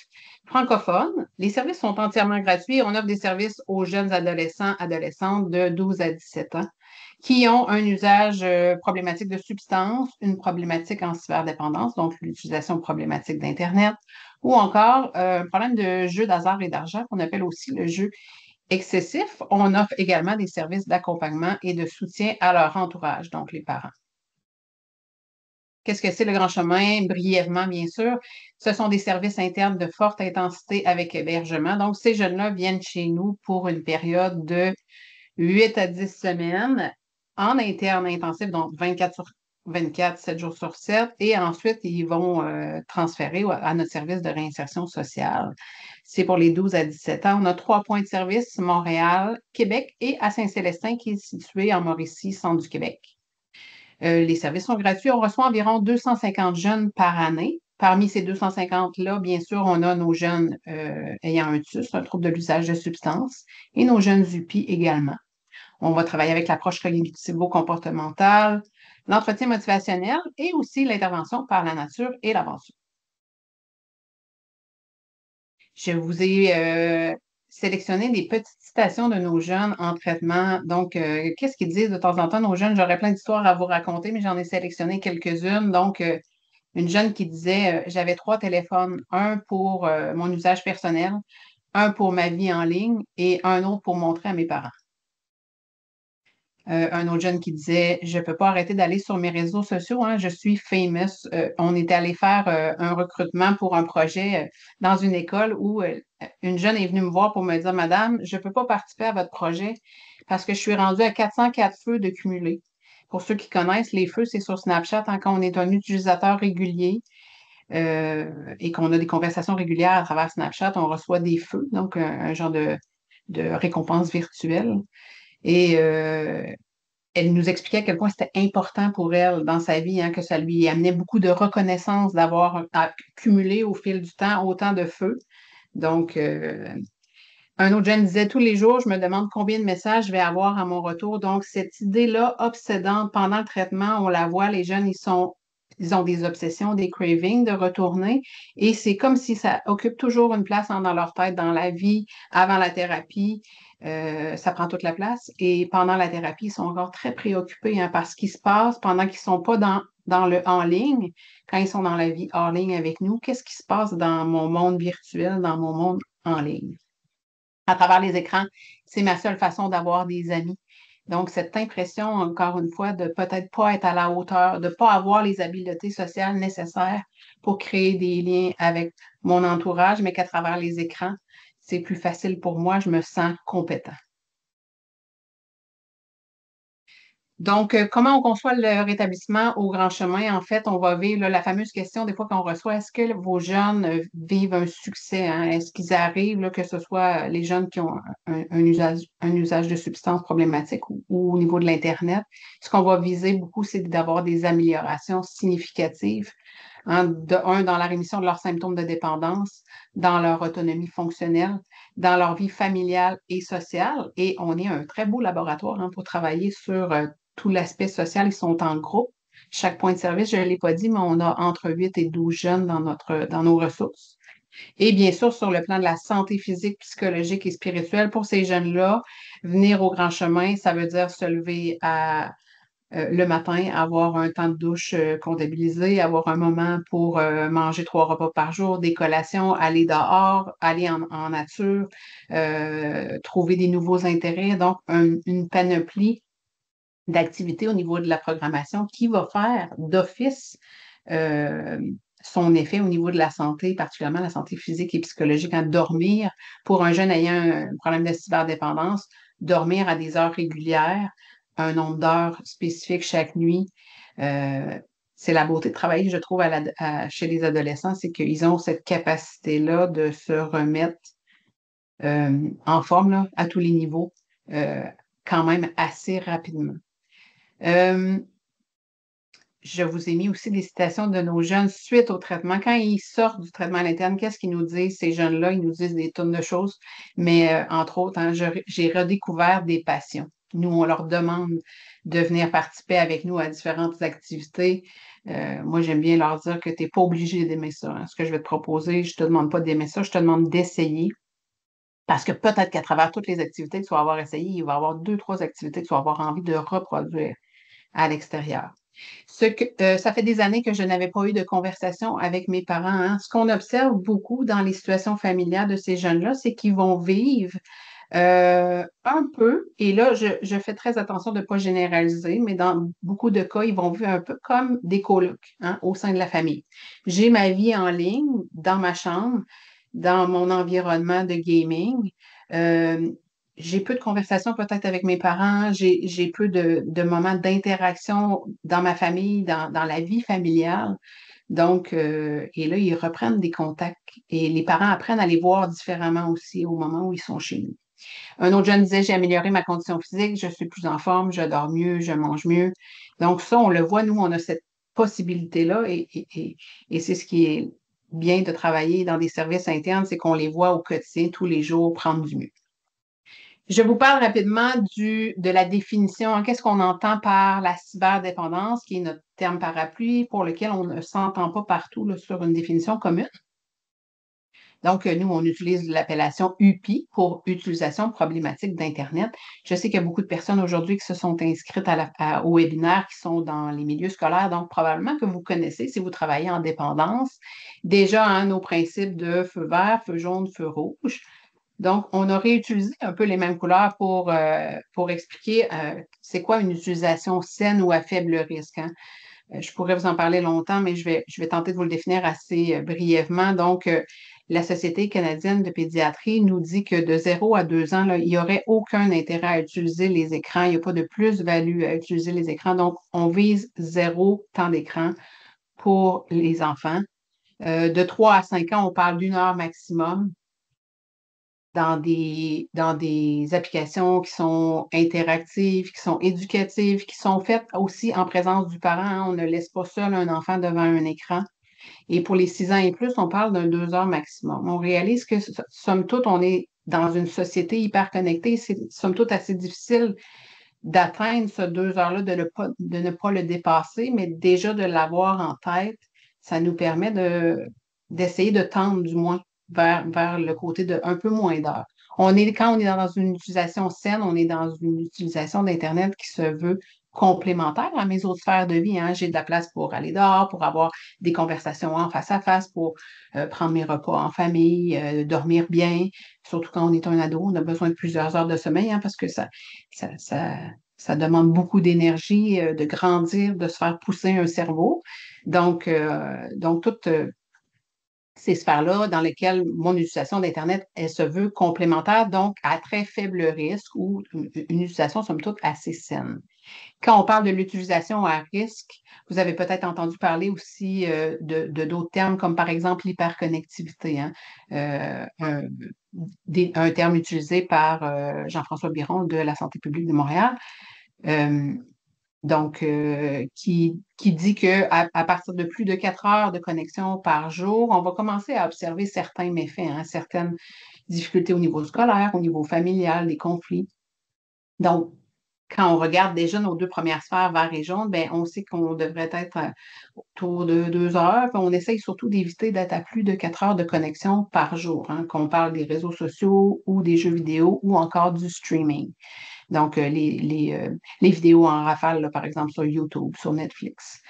francophone. Les services sont entièrement gratuits. On offre des services aux jeunes adolescents, adolescentes de 12 à 17 ans qui ont un usage problématique de substances, une problématique en cyberdépendance, donc l'utilisation problématique d'Internet, ou encore un problème de jeu d'hasard et d'argent qu'on appelle aussi le jeu excessif. On offre également des services d'accompagnement et de soutien à leur entourage, donc les parents. Qu'est-ce que c'est le Grand Chemin? Brièvement, bien sûr. Ce sont des services internes de forte intensité avec hébergement. Donc, ces jeunes-là viennent chez nous pour une période de 8 à 10 semaines en interne intensif, donc 24 sur 24, 7 jours sur 7. Et ensuite, ils vont transférer à notre service de réinsertion sociale. C'est pour les 12 à 17 ans. On a 3 points de service, Montréal, Québec et à Saint-Célestin, qui est situé en Mauricie, centre du Québec. Les services sont gratuits. On reçoit environ 250 jeunes par année. Parmi ces 250-là, bien sûr, on a nos jeunes ayant un TUS, un trouble de l'usage de substances, et nos jeunes UPI également. On va travailler avec l'approche cognitivo-comportementale, l'entretien motivationnel et aussi l'intervention par la nature et l'aventure. Je vous ai sélectionné des petites citations de nos jeunes en traitement. Donc, qu'est-ce qu'ils disent de temps en temps, nos jeunes? J'aurais plein d'histoires à vous raconter, mais j'en ai sélectionné quelques-unes. Donc, une jeune qui disait, j'avais 3 téléphones, un pour mon usage personnel, un pour ma vie en ligne et un autre pour montrer à mes parents. Un autre jeune qui disait, je ne peux pas arrêter d'aller sur mes réseaux sociaux, hein, je suis famous. On était allé faire un recrutement pour un projet dans une école où une jeune est venue me voir pour me dire, Madame, je ne peux pas participer à votre projet parce que je suis rendue à 404 feux de cumulés. Pour ceux qui connaissent, les feux, c'est sur Snapchat, hein, quand on est un utilisateur régulier et qu'on a des conversations régulières à travers Snapchat, on reçoit des feux, donc un genre de récompense virtuelle. Et elle nous expliquait à quel point c'était important pour elle dans sa vie, hein, que ça lui amenait beaucoup de reconnaissance d'avoir accumulé au fil du temps autant de feux. Donc, un autre jeune disait, tous les jours, je me demande combien de messages je vais avoir à mon retour. Donc, cette idée-là obsédante pendant le traitement, on la voit, les jeunes, ils ont des obsessions, des cravings de retourner. Et c'est comme si ça occupe toujours une place dans leur tête, dans la vie, avant la thérapie. Ça prend toute la place. Et pendant la thérapie, ils sont encore très préoccupés hein, par ce qui se passe pendant qu'ils ne sont pas dans le en ligne, quand ils sont dans la vie hors ligne avec nous. Qu'est-ce qui se passe dans mon monde virtuel, dans mon monde en ligne? À travers les écrans, c'est ma seule façon d'avoir des amis. Donc, cette impression, encore une fois, de peut-être pas être à la hauteur, de ne pas avoir les habiletés sociales nécessaires pour créer des liens avec mon entourage, mais qu'à travers les écrans, c'est plus facile pour moi, je me sens compétent. Donc, comment on conçoit le rétablissement au Grand Chemin? En fait, on va vivre là, la fameuse question des fois qu'on reçoit, est-ce que vos jeunes vivent un succès? Hein? Est-ce qu'ils arrivent, là, que ce soit les jeunes qui ont un usage de substances problématiques ou au niveau de l'Internet? Ce qu'on va viser beaucoup, c'est d'avoir des améliorations significatives hein, dans la rémission de leurs symptômes de dépendance, dans leur autonomie fonctionnelle, dans leur vie familiale et sociale. Et on est un très beau laboratoire hein, pour travailler sur tout l'aspect social. Ils sont en groupe. Chaque point de service, je ne l'ai pas dit, mais on a entre 8 et 12 jeunes dans nos ressources. Et bien sûr, sur le plan de la santé physique, psychologique et spirituelle, pour ces jeunes-là, venir au grand chemin, ça veut dire se lever le matin, avoir un temps de douche comptabilisé, avoir un moment pour manger 3 repas par jour, des collations, aller dehors, aller en nature, trouver des nouveaux intérêts. Donc, une panoplie d'activités au niveau de la programmation qui va faire d'office euh, son effet au niveau de la santé, particulièrement la santé physique et psychologique, à dormir. Pour un jeune ayant un problème de cyberdépendance, dormir à des heures régulières, un nombre d'heures spécifiques chaque nuit. C'est la beauté de travailler, je trouve, chez les adolescents, c'est qu'ils ont cette capacité-là de se remettre en forme là, à tous les niveaux, quand même assez rapidement. Euh, je vous ai mis aussi des citations de nos jeunes suite au traitement. Quand ils sortent du traitement à l'interne, qu'est-ce qu'ils nous disent, ces jeunes-là? Ils nous disent des tonnes de choses, mais entre autres, hein, j'ai redécouvert des passions. Nous, on leur demande de venir participer avec nous à différentes activités. Moi, j'aime bien leur dire que tu n'es pas obligé d'aimer ça. Hein. Ce que je vais te proposer, je ne te demande pas d'aimer ça, je te demande d'essayer. Parce que peut-être qu'à travers toutes les activités que tu vas avoir essayées, il va y avoir 2, 3 activités que tu vas avoir envie de reproduire à l'extérieur. Ça fait des années que je n'avais pas eu de conversation avec mes parents. Hein. Ce qu'on observe beaucoup dans les situations familiales de ces jeunes-là, c'est qu'ils vont vivre un peu, et là, je fais très attention de ne pas généraliser, mais dans beaucoup de cas, ils vont vivre un peu comme des colocs hein, au sein de la famille. J'ai ma vie en ligne, dans ma chambre, dans mon environnement de gaming. Euh, j'ai peu de conversations peut-être avec mes parents, j'ai peu de moments d'interaction dans ma famille, dans la vie familiale. Donc, et là, ils reprennent des contacts et les parents apprennent à les voir différemment aussi au moment où ils sont chez nous. Un autre jeune disait, j'ai amélioré ma condition physique, je suis plus en forme, je dors mieux, je mange mieux. Donc, ça, on le voit, nous, on a cette possibilité-là et c'est ce qui est bien de travailler dans des services internes, c'est qu'on les voit au quotidien, tous les jours, prendre du mieux. Je vous parle rapidement de la définition. Hein, qu'est-ce qu'on entend par la cyberdépendance, qui est notre terme parapluie pour lequel on ne s'entend pas partout là, sur une définition commune. Donc, nous, on utilise l'appellation UPI pour utilisation problématique d'Internet. Je sais qu'il y a beaucoup de personnes aujourd'hui qui se sont inscrites au webinaire qui sont dans les milieux scolaires, donc probablement que vous connaissez si vous travaillez en dépendance. Déjà, hein, nos principes de feu vert, feu jaune, feu rouge. Donc, on a réutilisé un peu les mêmes couleurs pour expliquer c'est quoi une utilisation saine ou à faible risque. Hein. Je pourrais vous en parler longtemps, mais je vais tenter de vous le définir assez brièvement. Donc, la Société canadienne de pédiatrie nous dit que de 0 à 2 ans, là, il n'y aurait aucun intérêt à utiliser les écrans. Il n'y a pas de plus-value à utiliser les écrans. Donc, on vise 0 temps d'écran pour les enfants. De 3 à 5 ans, on parle d'1 heure maximum dans des applications qui sont interactives, qui sont éducatives, qui sont faites aussi en présence du parent. Hein. On ne laisse pas seul un enfant devant un écran. Et pour les 6 ans et plus, on parle d'un 2 heures maximum. On réalise que, somme toute, on est dans une société hyper connectée. C'est, somme toute, assez difficile d'atteindre ce 2 heures-là, de ne pas le dépasser, mais déjà de l'avoir en tête, ça nous permet d'essayer de tendre du moins vers le côté de un peu moins d'heures. Quand on est dans une utilisation saine, on est dans une utilisation d'Internet qui se veut complémentaire à mes autres sphères de vie. Hein. J'ai de la place pour aller dehors, pour avoir des conversations en face à face, pour prendre mes repas en famille, dormir bien. Surtout quand on est un ado, on a besoin de plusieurs heures de sommeil hein, parce que ça, ça, ça demande beaucoup d'énergie de grandir, de se faire pousser un cerveau. Donc toutes ces sphères-là dans lesquelles mon utilisation d'Internet, elle se veut complémentaire, donc à très faible risque ou une utilisation, somme toute, assez saine. Quand on parle de l'utilisation à risque, vous avez peut-être entendu parler aussi de d'autres termes, comme par exemple l'hyperconnectivité, hein? Un terme utilisé par Jean-François Biron de la Santé publique de Montréal. Donc, qui dit qu'à à partir de plus de 4 heures de connexion par jour, on va commencer à observer certains méfaits, hein, certaines difficultés au niveau scolaire, au niveau familial, des conflits. Donc, quand on regarde déjà nos 2 premières sphères vert et jaune, ben, on sait qu'on devrait être autour de 2 heures. Puis on essaye surtout d'éviter d'être à plus de 4 heures de connexion par jour, hein, qu'on parle des réseaux sociaux ou des jeux vidéo ou encore du streaming. Donc, les vidéos en rafale, là, par exemple, sur YouTube, sur Netflix.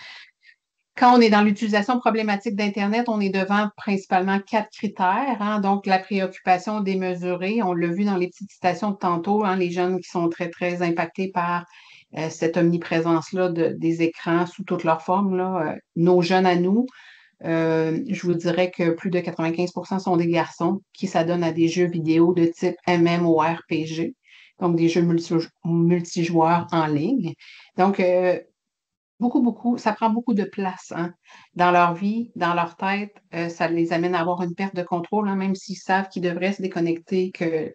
Quand on est dans l'utilisation problématique d'Internet, on est devant principalement 4 critères, hein. Donc, la préoccupation démesurée, on l'a vu dans les petites citations de tantôt, hein, les jeunes qui sont très, très impactés par cette omniprésence-là des écrans sous toutes leurs formes, là. Nos jeunes à nous, je vous dirais que plus de 95% sont des garçons qui s'adonnent à des jeux vidéo de type MMORPG, donc des jeux multijoueurs en ligne. Donc, beaucoup, ça prend beaucoup de place, hein, dans leur vie, dans leur tête. Ça les amène à avoir une perte de contrôle, hein, même s'ils savent qu'ils devraient se déconnecter, que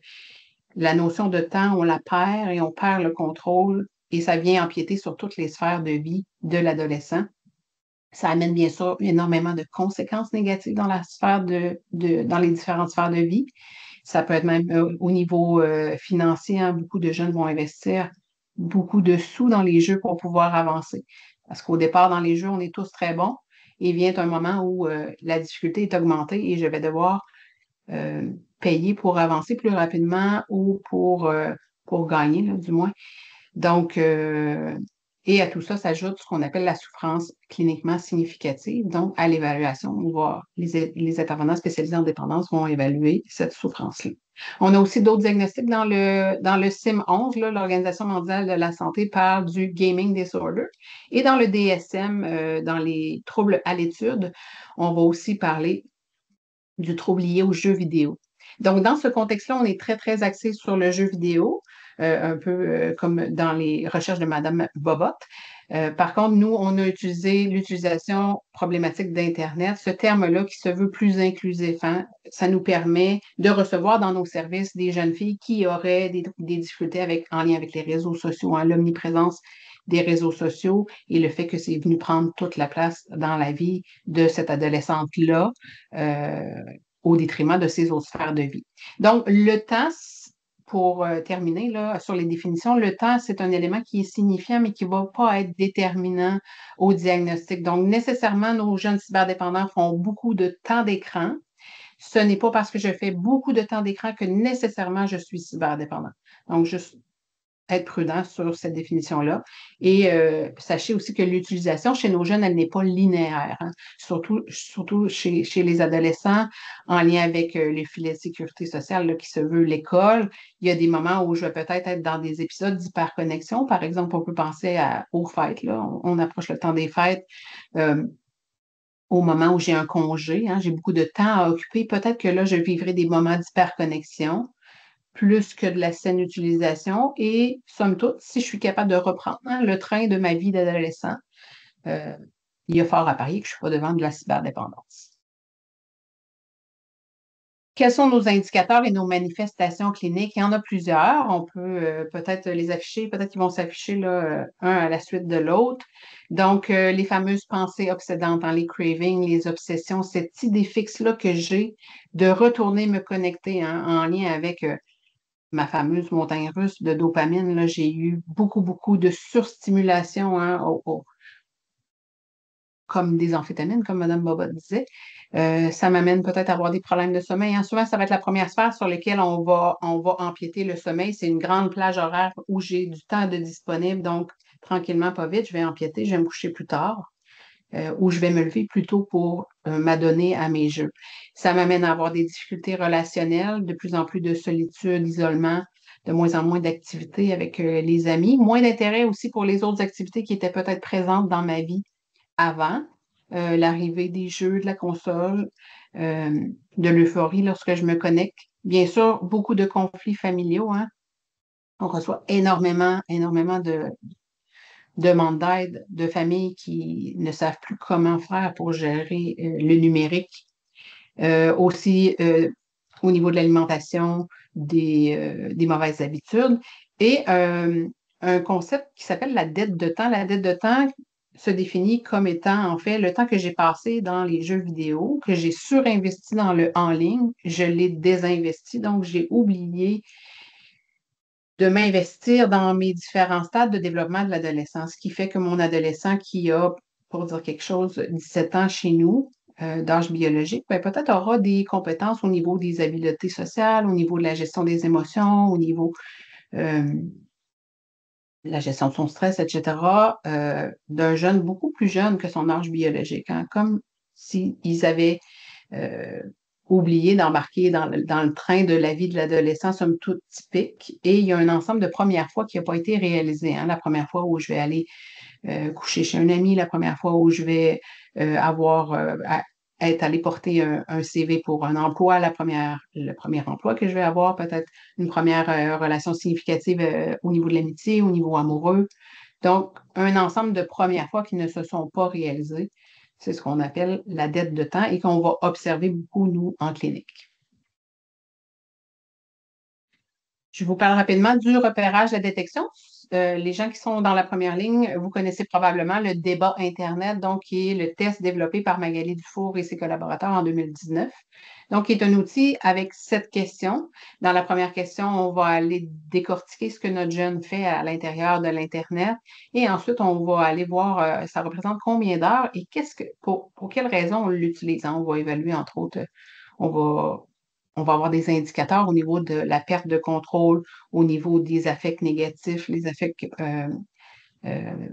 la notion de temps, on la perd et on perd le contrôle et ça vient empiéter sur toutes les sphères de vie de l'adolescent. Ça amène bien sûr énormément de conséquences négatives dans la sphère dans les différentes sphères de vie. Ça peut être même au niveau financier, hein, beaucoup de jeunes vont investir beaucoup de sous dans les jeux pour pouvoir avancer. Parce qu'au départ, dans les jeux, on est tous très bons et vient un moment où la difficulté est augmentée et je vais devoir payer pour avancer plus rapidement ou pour gagner, là, du moins. Donc, et à tout ça s'ajoute ce qu'on appelle la souffrance cliniquement significative. Donc, à l'évaluation, les intervenants spécialisés en dépendance vont évaluer cette souffrance-là. On a aussi d'autres diagnostics dans le CIM-11, là, l'Organisation mondiale de la santé parle du gaming disorder. Et dans le DSM, dans les troubles à l'étude, on va aussi parler du trouble lié aux jeux vidéo. Donc, dans ce contexte-là, on est très, très axé sur le jeu vidéo, un peu comme dans les recherches de Madame Bobot. Par contre, nous, on a utilisé l'utilisation problématique d'Internet, ce terme-là qui se veut plus inclusif, hein. Ça nous permet de recevoir dans nos services des jeunes filles qui auraient des difficultés en lien avec les réseaux sociaux, hein, l'omniprésence des réseaux sociaux et le fait que c'est venu prendre toute la place dans la vie de cette adolescente-là, au détriment de ses autres sphères de vie. Donc, le temps, pour terminer là, sur les définitions, le temps, c'est un élément qui est signifiant, mais qui ne va pas être déterminant au diagnostic. Donc, nécessairement, nos jeunes cyberdépendants font beaucoup de temps d'écran. Ce n'est pas parce que je fais beaucoup de temps d'écran que nécessairement je suis cyberdépendant. Donc, juste être prudent sur cette définition-là. Et sachez aussi que l'utilisation chez nos jeunes, elle n'est pas linéaire, hein. Surtout chez les adolescents, en lien avec les filets de sécurité sociale là, qui se veut l'école. Il y a des moments où je vais peut-être être dans des épisodes d'hyperconnexion. Par exemple, on peut penser aux fêtes. Là. On approche le temps des fêtes. Au moment où j'ai un congé, hein, j'ai beaucoup de temps à occuper. Peut-être que là, je vivrai des moments d'hyperconnexion plus que de la saine utilisation. Et somme toute, si je suis capable de reprendre, hein, le train de ma vie d'adolescent, euh, il y a fort à parier que je ne suis pas devant de la cyberdépendance. Quels sont nos indicateurs et nos manifestations cliniques? Il y en a plusieurs. On peut peut-être les afficher, peut-être qu'ils vont s'afficher là, un à la suite de l'autre. Donc, les fameuses pensées obsédantes, hein, les cravings, les obsessions, cette idée fixe-là que j'ai de retourner me connecter, hein, en lien avec ma fameuse montagne russe de dopamine, là, j'ai eu beaucoup, beaucoup de surstimulation, hein, comme des amphétamines, comme Mme Bobot disait. Ça m'amène peut-être à avoir des problèmes de sommeil, hein. Souvent, ça va être la première sphère sur laquelle on va empiéter le sommeil. C'est une grande plage horaire où j'ai du temps de disponible. Donc, tranquillement, pas vite, je vais empiéter, je vais me coucher plus tard. Où je vais me lever plutôt pour m'adonner à mes jeux. Ça m'amène à avoir des difficultés relationnelles, de plus en plus de solitude, d'isolement, de moins en moins d'activités avec les amis, moins d'intérêt aussi pour les autres activités qui étaient peut-être présentes dans ma vie avant, l'arrivée des jeux, de la console, de l'euphorie lorsque je me connecte. Bien sûr, beaucoup de conflits familiaux, hein. On reçoit énormément de demande d'aide de familles qui ne savent plus comment faire pour gérer le numérique. Aussi, au niveau de l'alimentation, des mauvaises habitudes. Et un concept qui s'appelle la dette de temps. La dette de temps se définit comme étant, en fait, le temps que j'ai passé dans les jeux vidéo, que j'ai surinvesti dans le en ligne, je l'ai désinvesti, donc j'ai oublié de m'investir dans mes différents stades de développement de l'adolescence, ce qui fait que mon adolescent qui a, pour dire quelque chose, 17 ans chez nous, d'âge biologique, ben, peut-être aura des compétences au niveau des habiletés sociales, au niveau de la gestion des émotions, au niveau euh, la gestion de son stress, etc., d'un jeune beaucoup plus jeune que son âge biologique, hein, comme s'ils avaient euh, oublié d'embarquer dans le train de la vie de l'adolescent, somme toute typique. Et il y a un ensemble de premières fois qui n'a pas été réalisé. Hein. La première fois où je vais aller coucher chez un ami, la première fois où je vais être allé porter un CV pour un emploi, le premier emploi que je vais avoir, peut-être une première relation significative au niveau de l'amitié, au niveau amoureux. Donc, un ensemble de premières fois qui ne se sont pas réalisées. C'est ce qu'on appelle la dette de temps et qu'on va observer beaucoup, nous, en clinique. Je vous parle rapidement du repérage de la détection. Les gens qui sont dans la première ligne, vous connaissez probablement le débat Internet, donc qui est le test développé par Magali Dufour et ses collaborateurs en 2019. Donc, qui est un outil avec 7 questions. Dans la première question, on va aller décortiquer ce que notre jeune fait à l'intérieur de l'Internet. Et ensuite, on va aller voir ça représente combien d'heures et pour quelles raisons on l'utilise. Hein. On va évaluer, entre autres, on va on va avoir des indicateurs au niveau de la perte de contrôle, au niveau des affects négatifs, les affects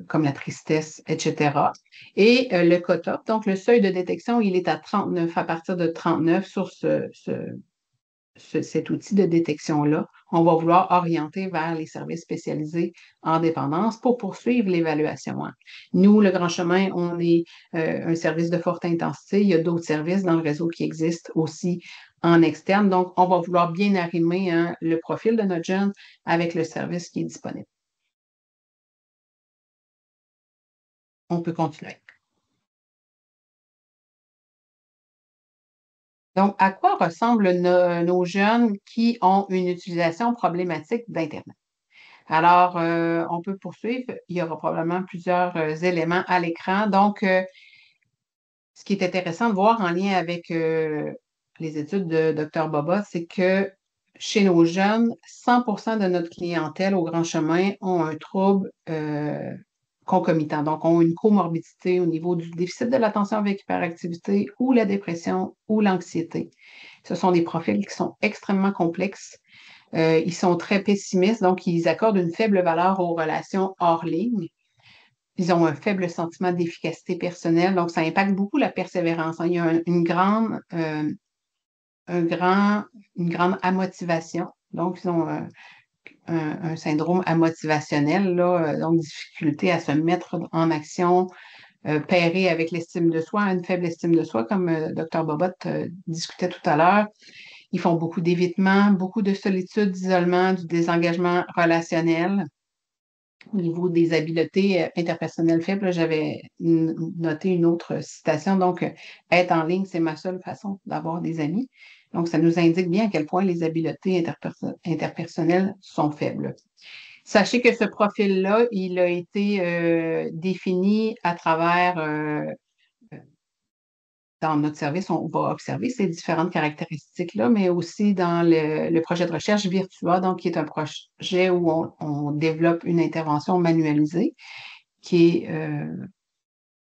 comme la tristesse, etc. Et le quota, donc le seuil de détection, il est à 39, à partir de 39 sur cet outil de détection-là. On va vouloir orienter vers les services spécialisés en dépendance pour poursuivre l'évaluation. Hein. Nous, le Grand Chemin, on est un service de forte intensité. Il y a d'autres services dans le réseau qui existent aussi en externe. Donc, on va vouloir bien arrimer hein, le profil de notre jeune avec le service qui est disponible. On peut continuer. Donc, à quoi ressemblent nos jeunes qui ont une utilisation problématique d'Internet? Alors, on peut poursuivre. Il y aura probablement plusieurs éléments à l'écran. Donc, ce qui est intéressant de voir en lien avec les études de Dr. Boba, c'est que chez nos jeunes, 100% de notre clientèle au Grand Chemin ont un trouble concomitant. Donc, ont une comorbidité au niveau du déficit de l'attention avec hyperactivité ou la dépression ou l'anxiété. Ce sont des profils qui sont extrêmement complexes. Ils sont très pessimistes, donc ils accordent une faible valeur aux relations hors ligne. Ils ont un faible sentiment d'efficacité personnelle, donc ça impacte beaucoup la persévérance. Hein. Il y a une grande amotivation. Donc, ils ont un syndrome amotivationnel, là, donc difficulté à se mettre en action, pairé avec l'estime de soi, une faible estime de soi, comme Dr. Bobot discutait tout à l'heure. Ils font beaucoup d'évitement, beaucoup de solitude, d'isolement, du désengagement relationnel. Au niveau des habiletés interpersonnelles faibles, j'avais noté une autre citation. Donc, être en ligne, c'est ma seule façon d'avoir des amis. Donc, ça nous indique bien à quel point les habiletés interpersonnelles sont faibles. Sachez que ce profil-là, il a été défini à travers dans notre service, on va observer ces différentes caractéristiques-là, mais aussi dans le projet de recherche Virtua, donc qui est un projet où on développe une intervention manualisée qui est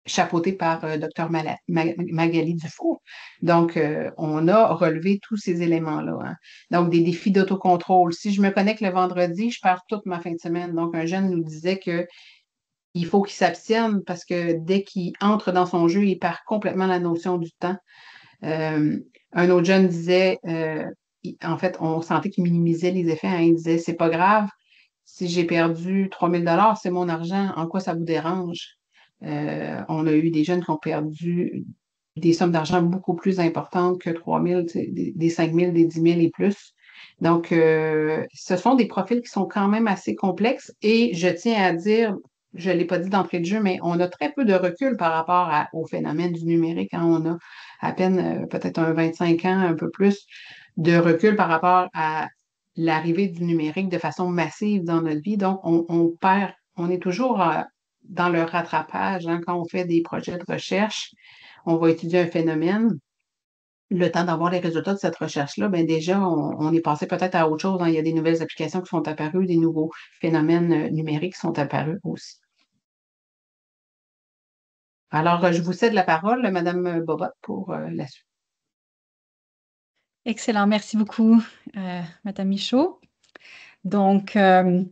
chapeautée par Dr. Magali Dufour. Donc, on a relevé tous ces éléments-là. Hein. Donc, des défis d'autocontrôle. Si je me connecte le vendredi, je perds toute ma fin de semaine. Donc, un jeune nous disait que il faut qu'il s'abstienne parce que dès qu'il entre dans son jeu, il perd complètement la notion du temps. Un autre jeune disait, en fait, on sentait qu'il minimisait les effets. Hein. Il disait, c'est pas grave, si j'ai perdu 3 000 $, c'est mon argent, en quoi ça vous dérange? On a eu des jeunes qui ont perdu des sommes d'argent beaucoup plus importantes que 3 000, des 5 000, des 10 000 et plus. Donc, ce sont des profils qui sont quand même assez complexes et je tiens à dire, je ne l'ai pas dit d'entrée de jeu, mais on a très peu de recul par rapport au phénomène du numérique. Hein. On a à peine peut-être un 25 ans, un peu plus, de recul par rapport à l'arrivée du numérique de façon massive dans notre vie. Donc, on est toujours dans le rattrapage, hein, quand on fait des projets de recherche, on va étudier un phénomène. Le temps d'avoir les résultats de cette recherche-là, bien déjà, on est passé peut-être à autre chose, hein. Il y a des nouvelles applications qui sont apparues, des nouveaux phénomènes numériques sont apparus aussi. Alors, je vous cède la parole, Madame Bobot, pour la suite. Excellent, merci beaucoup, Madame Michaud. Donc, la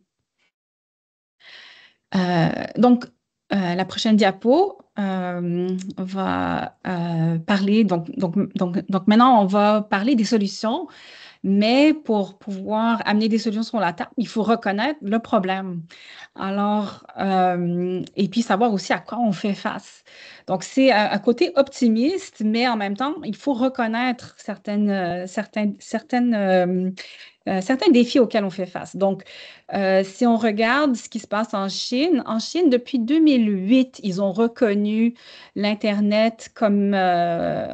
prochaine diapo va parler, donc maintenant, on va parler des solutions, mais pour pouvoir amener des solutions sur la table, il faut reconnaître le problème. Alors, et puis savoir aussi à quoi on fait face. Donc, c'est un côté optimiste, mais en même temps, il faut reconnaître certains défis auxquels on fait face. Donc, si on regarde ce qui se passe en Chine, depuis 2008, ils ont reconnu l'Internet comme,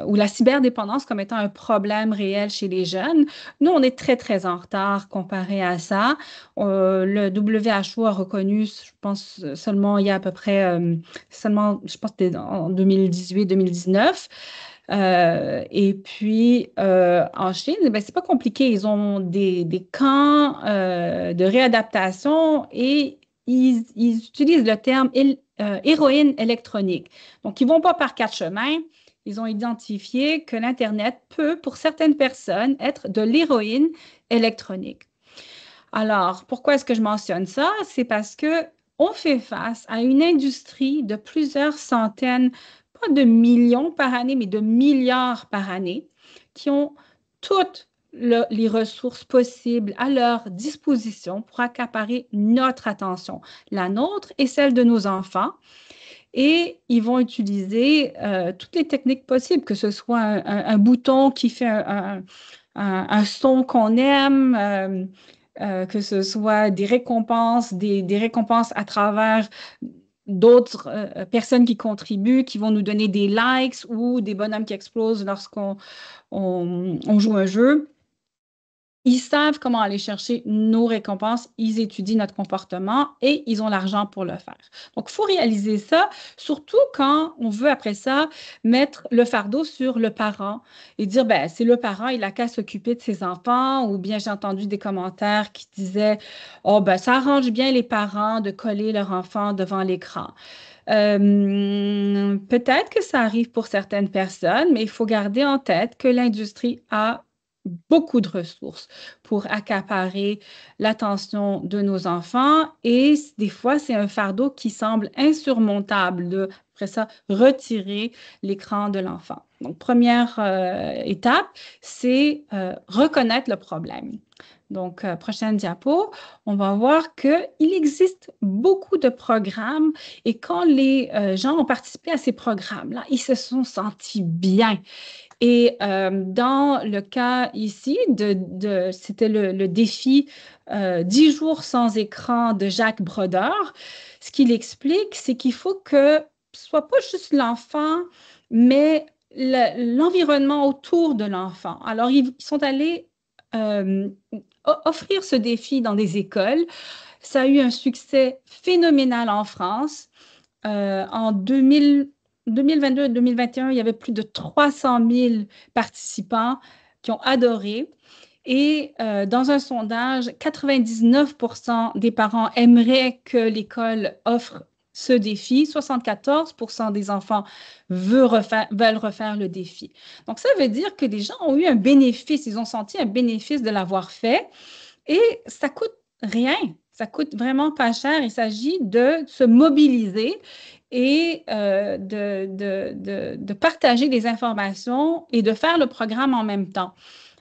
ou la cyberdépendance comme étant un problème réel chez les jeunes. Nous, on est très, très en retard comparé à ça. Le WHO a reconnu, je pense, seulement il y a à peu près, je pense que c'était en 2018-2019. Et puis, en Chine, ben, c'est pas compliqué. Ils ont des camps de réadaptation et ils utilisent le terme héroïne électronique. Donc, ils vont pas par quatre chemins. Ils ont identifié que l'Internet peut, pour certaines personnes, être de l'héroïne électronique. Alors, pourquoi est-ce que je mentionne ça? C'est parce que on fait face à une industrie de plusieurs centaines, pas de millions par année, mais de milliards par année, qui ont toutes les ressources possibles à leur disposition pour accaparer notre attention, la nôtre et celle de nos enfants. Et ils vont utiliser toutes les techniques possibles, que ce soit un bouton qui fait un son qu'on aime, que ce soit des récompenses, des récompenses à travers d'autres personnes qui contribuent, qui vont nous donner des likes ou des bonhommes qui explosent lorsqu'on on joue un jeu. Ils savent comment aller chercher nos récompenses, ils étudient notre comportement et ils ont l'argent pour le faire. Donc, il faut réaliser ça, surtout quand on veut, après ça, mettre le fardeau sur le parent et dire, ben, c'est le parent, il n'a qu'à s'occuper de ses enfants. Ou bien, j'ai entendu des commentaires qui disaient, oh, ben, ça arrange bien les parents de coller leur enfant devant l'écran. Peut-être que ça arrive pour certaines personnes, mais il faut garder en tête que l'industrie a beaucoup de ressources pour accaparer l'attention de nos enfants et des fois, c'est un fardeau qui semble insurmontable de, après ça, retirer l'écran de l'enfant. Donc, première étape, c'est reconnaître le problème. Donc, prochaine diapo, on va voir qu'il existe beaucoup de programmes et quand les gens ont participé à ces programmes-là, ils se sont sentis bien. Et dans le cas ici, c'était le défi 10 jours sans écran de Jacques Brodeur. Ce qu'il explique, c'est qu'il faut que ce soit pas juste l'enfant, mais l'environnement autour de l'enfant. Alors, ils sont allés offrir ce défi dans des écoles. Ça a eu un succès phénoménal en France. En 2022 et 2021, il y avait plus de 300 000 participants qui ont adoré. Et dans un sondage, 99% des parents aimeraient que l'école offre ce défi. 74% des enfants veulent refaire le défi. Donc, ça veut dire que les gens ont eu un bénéfice, ils ont senti un bénéfice de l'avoir fait et ça coûte rien. Ça coûte vraiment pas cher. Il s'agit de se mobiliser et de partager des informations et de faire le programme en même temps.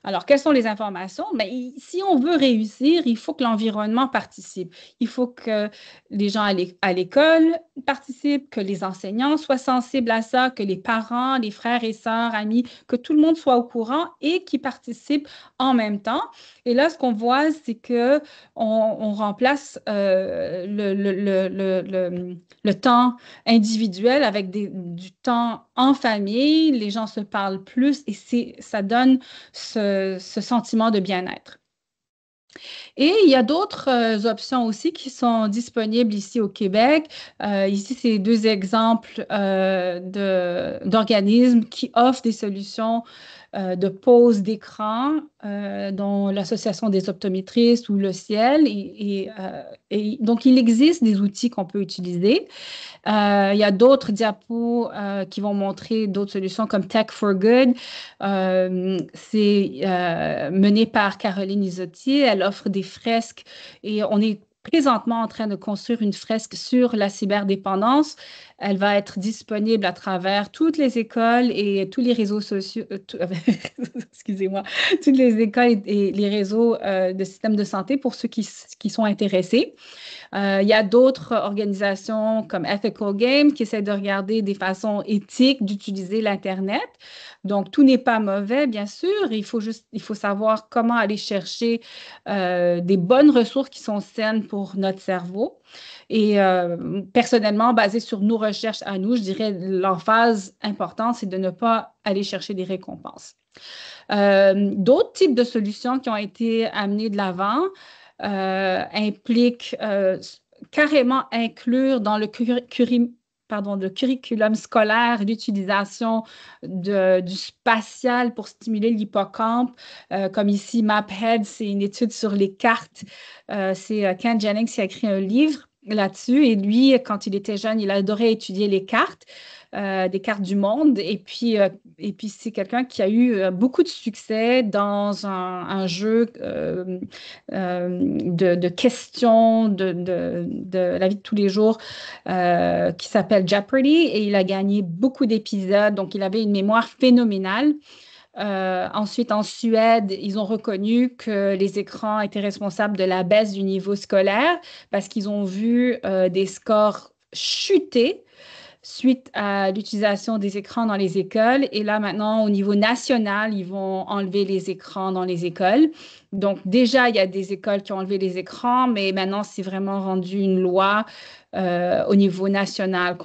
Alors, quelles sont les informations? Bien, si on veut réussir, il faut que l'environnement participe. Il faut que les gens à l'école participent, que les enseignants soient sensibles à ça, que les parents, les frères et sœurs, amis, que tout le monde soit au courant et qui participent en même temps. Et là, ce qu'on voit, c'est que on remplace le temps individuel avec du temps en famille. Les gens se parlent plus et ça donne ce sentiment de bien-être. Et il y a d'autres options aussi qui sont disponibles ici au Québec. Ici, c'est deux exemples d'organismes qui offrent des solutions de pose d'écran, dont l'Association des optométristes ou le Ciel. Et donc, il existe des outils qu'on peut utiliser. Il y a d'autres diapos qui vont montrer d'autres solutions comme Tech for Good. C'est mené par Caroline Isotier. Elle offre des fresques et on est présentement en train de construire une fresque sur la cyberdépendance. Elle va être disponible à travers toutes les écoles et tous les réseaux sociaux, excusez-moi, toutes les écoles et les réseaux de systèmes de santé pour ceux qui sont intéressés. Il y a d'autres organisations comme Ethical Game qui essaient de regarder des façons éthiques d'utiliser l'Internet. Donc, tout n'est pas mauvais, bien sûr. Il faut savoir comment aller chercher des bonnes ressources qui sont saines pour notre cerveau. Et personnellement, basé sur nos recherches à nous, je dirais l'emphase importante, c'est de ne pas aller chercher des récompenses. D'autres types de solutions qui ont été amenées de l'avant impliquent carrément inclure dans le curriculum scolaire l'utilisation du spatial pour stimuler l'hippocampe. Comme ici, MapHead, c'est une étude sur les cartes. C'est Ken Jennings qui a écrit un livre là-dessus. Et lui, quand il était jeune, il adorait étudier les cartes. Des cartes du monde. Et puis c'est quelqu'un qui a eu beaucoup de succès dans un jeu de questions de la vie de tous les jours qui s'appelle Jeopardy. Et il a gagné beaucoup d'épisodes. Donc, il avait une mémoire phénoménale. Ensuite, en Suède, ils ont reconnu que les écrans étaient responsables de la baisse du niveau scolaire parce qu'ils ont vu des scores chuter suite à l'utilisation des écrans dans les écoles. Et là, maintenant, au niveau national, ils vont enlever les écrans dans les écoles. Donc, déjà, il y a des écoles qui ont enlevé les écrans, mais maintenant, c'est vraiment rendu une loi au niveau national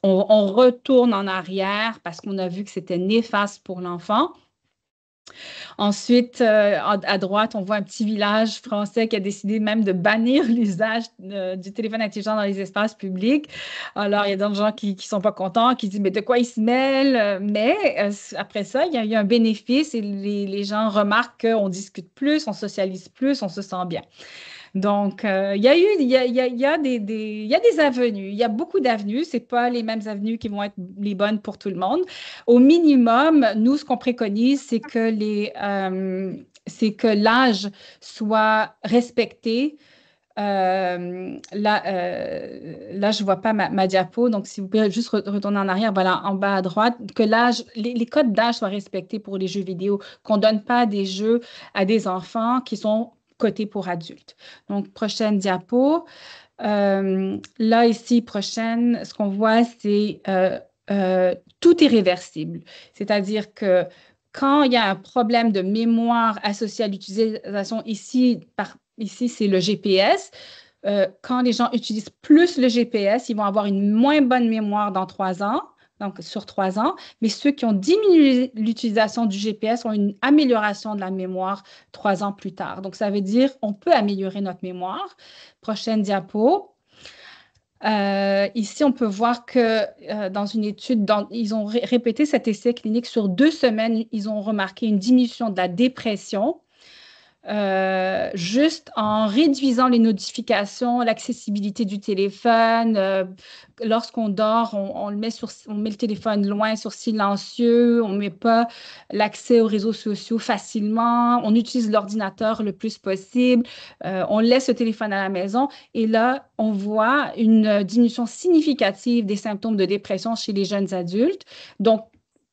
on retourne en arrière parce qu'on a vu que c'était néfaste pour l'enfant. Ensuite, à droite, on voit un petit village français qui a décidé même de bannir l'usage du téléphone intelligent dans les espaces publics. Alors, il y a d'autres gens qui ne sont pas contents, qui disent, mais de quoi ils se mêlent? Mais après ça, il y a eu un bénéfice et les gens remarquent qu'on discute plus, on socialise plus, on se sent bien. Donc, il y a des avenues. Il y a beaucoup d'avenues. Ce n'est pas les mêmes avenues qui vont être les bonnes pour tout le monde. Au minimum, nous, ce qu'on préconise, c'est que l'âge soit respecté. Là, je ne vois pas ma diapo, donc si vous pouvez juste retourner en arrière, voilà, en bas à droite, que les codes d'âge soient respectés pour les jeux vidéo, qu'on ne donne pas des jeux à des enfants qui sont cotés pour adultes. Donc, prochaine diapo. Là, ici, prochaine, ce qu'on voit, c'est tout est réversible. C'est-à-dire que quand il y a un problème de mémoire associé à l'utilisation ici, c'est le GPS. Quand les gens utilisent plus le GPS, ils vont avoir une moins bonne mémoire dans 3 ans, donc sur 3 ans. Mais ceux qui ont diminué l'utilisation du GPS ont une amélioration de la mémoire 3 ans plus tard. Donc, ça veut dire qu'on peut améliorer notre mémoire. Prochaine diapo. Ici, on peut voir que dans une étude, ils ont répété cet essai clinique sur 2 semaines. Ils ont remarqué une diminution de la dépression. Juste en réduisant les notifications, l'accessibilité du téléphone. Lorsqu'on dort, on met le téléphone loin sur silencieux, on ne met pas l'accès aux réseaux sociaux facilement, on utilise l'ordinateur le plus possible, on laisse le téléphone à la maison et là, on voit une diminution significative des symptômes de dépression chez les jeunes adultes.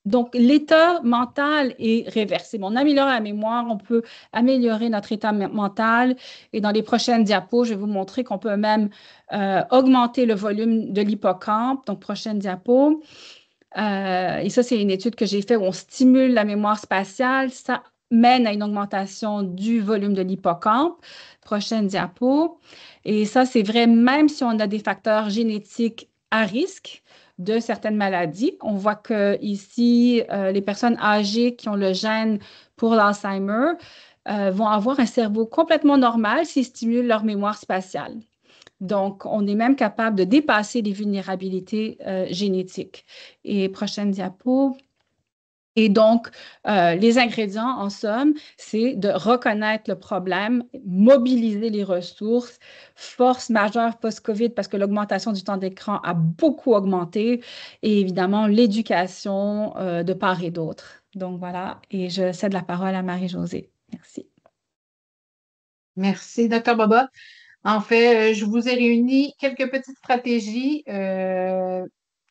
Donc, l'état mental est réversible. On améliore la mémoire, on peut améliorer notre état mental. Et dans les prochaines diapos, je vais vous montrer qu'on peut même augmenter le volume de l'hippocampe. Donc, prochaine diapo. Et ça, c'est une étude que j'ai faite où on stimule la mémoire spatiale. Ça mène à une augmentation du volume de l'hippocampe. Prochaine diapo. Et ça, c'est vrai même si on a des facteurs génétiques à risque de certaines maladies. On voit que ici, les personnes âgées qui ont le gène pour l'Alzheimer, vont avoir un cerveau complètement normal s'ils stimulent leur mémoire spatiale. Donc, on est même capable de dépasser les vulnérabilités génétiques. Et prochaine diapo. Et donc, les ingrédients, en somme, c'est de reconnaître le problème, mobiliser les ressources, force majeure post-COVID parce que l'augmentation du temps d'écran a beaucoup augmenté, et évidemment, l'éducation de part et d'autre. Donc, voilà, et je cède la parole à Marie-Josée. Merci. Merci, Dr. Bobot. En fait, je vous ai réuni quelques petites stratégies.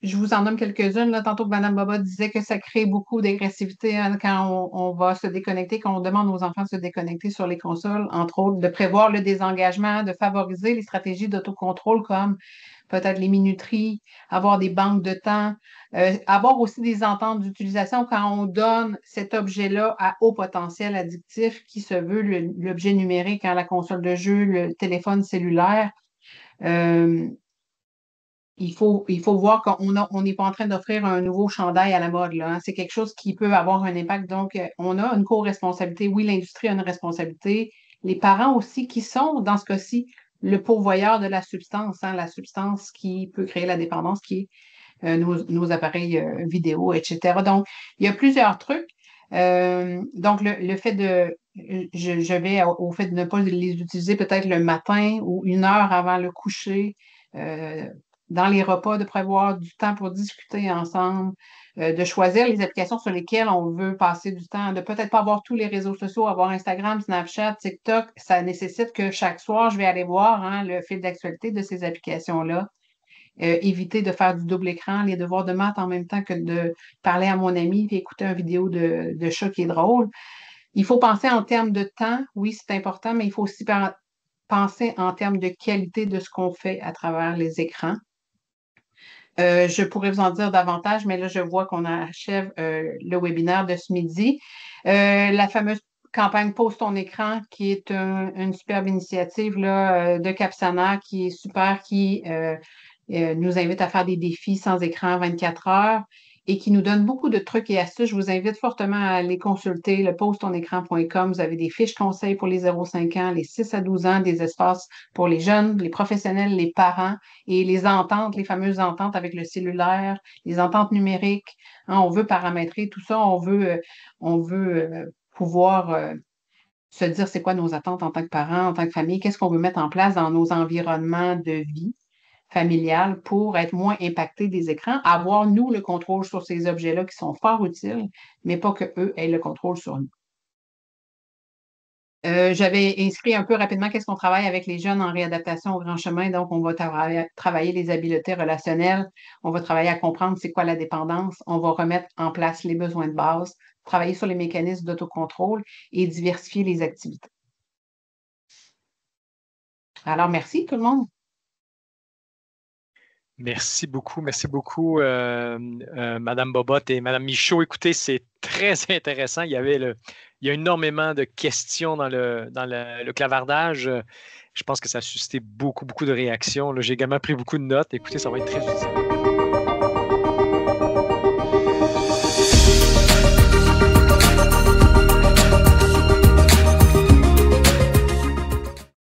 Je vous en nomme quelques-unes. Là, tantôt que Mme Bobot disait que ça crée beaucoup d'agressivité quand on va se déconnecter, quand on demande aux enfants de se déconnecter sur les consoles, entre autres, de prévoir le désengagement, de favoriser les stratégies d'autocontrôle comme peut-être les minuteries, avoir des banques de temps, avoir aussi des ententes d'utilisation quand on donne cet objet-là à haut potentiel addictif qui se veut l'objet numérique, la console de jeu, le téléphone cellulaire. Il faut voir qu'on n'est pas en train d'offrir un nouveau chandail à la mode, là, hein. C'est quelque chose qui peut avoir un impact. Donc, on a une co-responsabilité. Oui, l'industrie a une responsabilité. Les parents aussi qui sont, dans ce cas-ci, le pourvoyeur de la substance, hein, la substance qui peut créer la dépendance, qui est nos appareils vidéo, etc. Donc, il y a plusieurs trucs. Donc, le fait de... Je vais au fait de ne pas les utiliser peut-être le matin ou 1 heure avant le coucher. Dans les repas, de prévoir du temps pour discuter ensemble, de choisir les applications sur lesquelles on veut passer du temps, de peut-être pas avoir tous les réseaux sociaux, avoir Instagram, Snapchat, TikTok. Ça nécessite que chaque soir, je vais aller voir le fil d'actualité de ces applications-là. Éviter de faire du double écran, les devoirs de maths en même temps que de parler à mon ami et écouter une vidéo de chat qui est drôle. Il faut penser en termes de temps, oui, c'est important, mais il faut aussi penser en termes de qualité de ce qu'on fait à travers les écrans. Je pourrais vous en dire davantage, mais là, je vois qu'on achève le webinaire de ce midi. La fameuse campagne Pose ton écran, qui est une superbe initiative là, de Capsana, qui est super, qui nous invite à faire des défis sans écran 24 heures et qui nous donne beaucoup de trucs et astuces. Je vous invite fortement à aller consulter le posetonecran.com. Vous avez des fiches conseils pour les 0-5 ans, les 6 à 12 ans, des espaces pour les jeunes, les professionnels, les parents et les ententes, les fameuses ententes avec le cellulaire, les ententes numériques. Hein, on veut paramétrer tout ça. On veut pouvoir se dire c'est quoi nos attentes en tant que parents, en tant que famille, qu'est-ce qu'on veut mettre en place dans nos environnements de vie familiale pour être moins impactés des écrans, avoir, nous, le contrôle sur ces objets-là qui sont fort utiles, mais pas qu'eux aient le contrôle sur nous. J'avais inscrit un peu rapidement qu'est-ce qu'on travaille avec les jeunes en réadaptation au grand chemin. Donc, on va travailler les habiletés relationnelles. On va travailler à comprendre c'est quoi la dépendance. On va remettre en place les besoins de base, travailler sur les mécanismes d'autocontrôle et diversifier les activités. Alors, merci tout le monde. Merci beaucoup, Madame Bobot et Madame Michaud. Écoutez, c'est très intéressant. Il y a énormément de questions dans le clavardage. Je pense que ça a suscité beaucoup de réactions. J'ai également pris beaucoup de notes. Écoutez, ça va être très utile.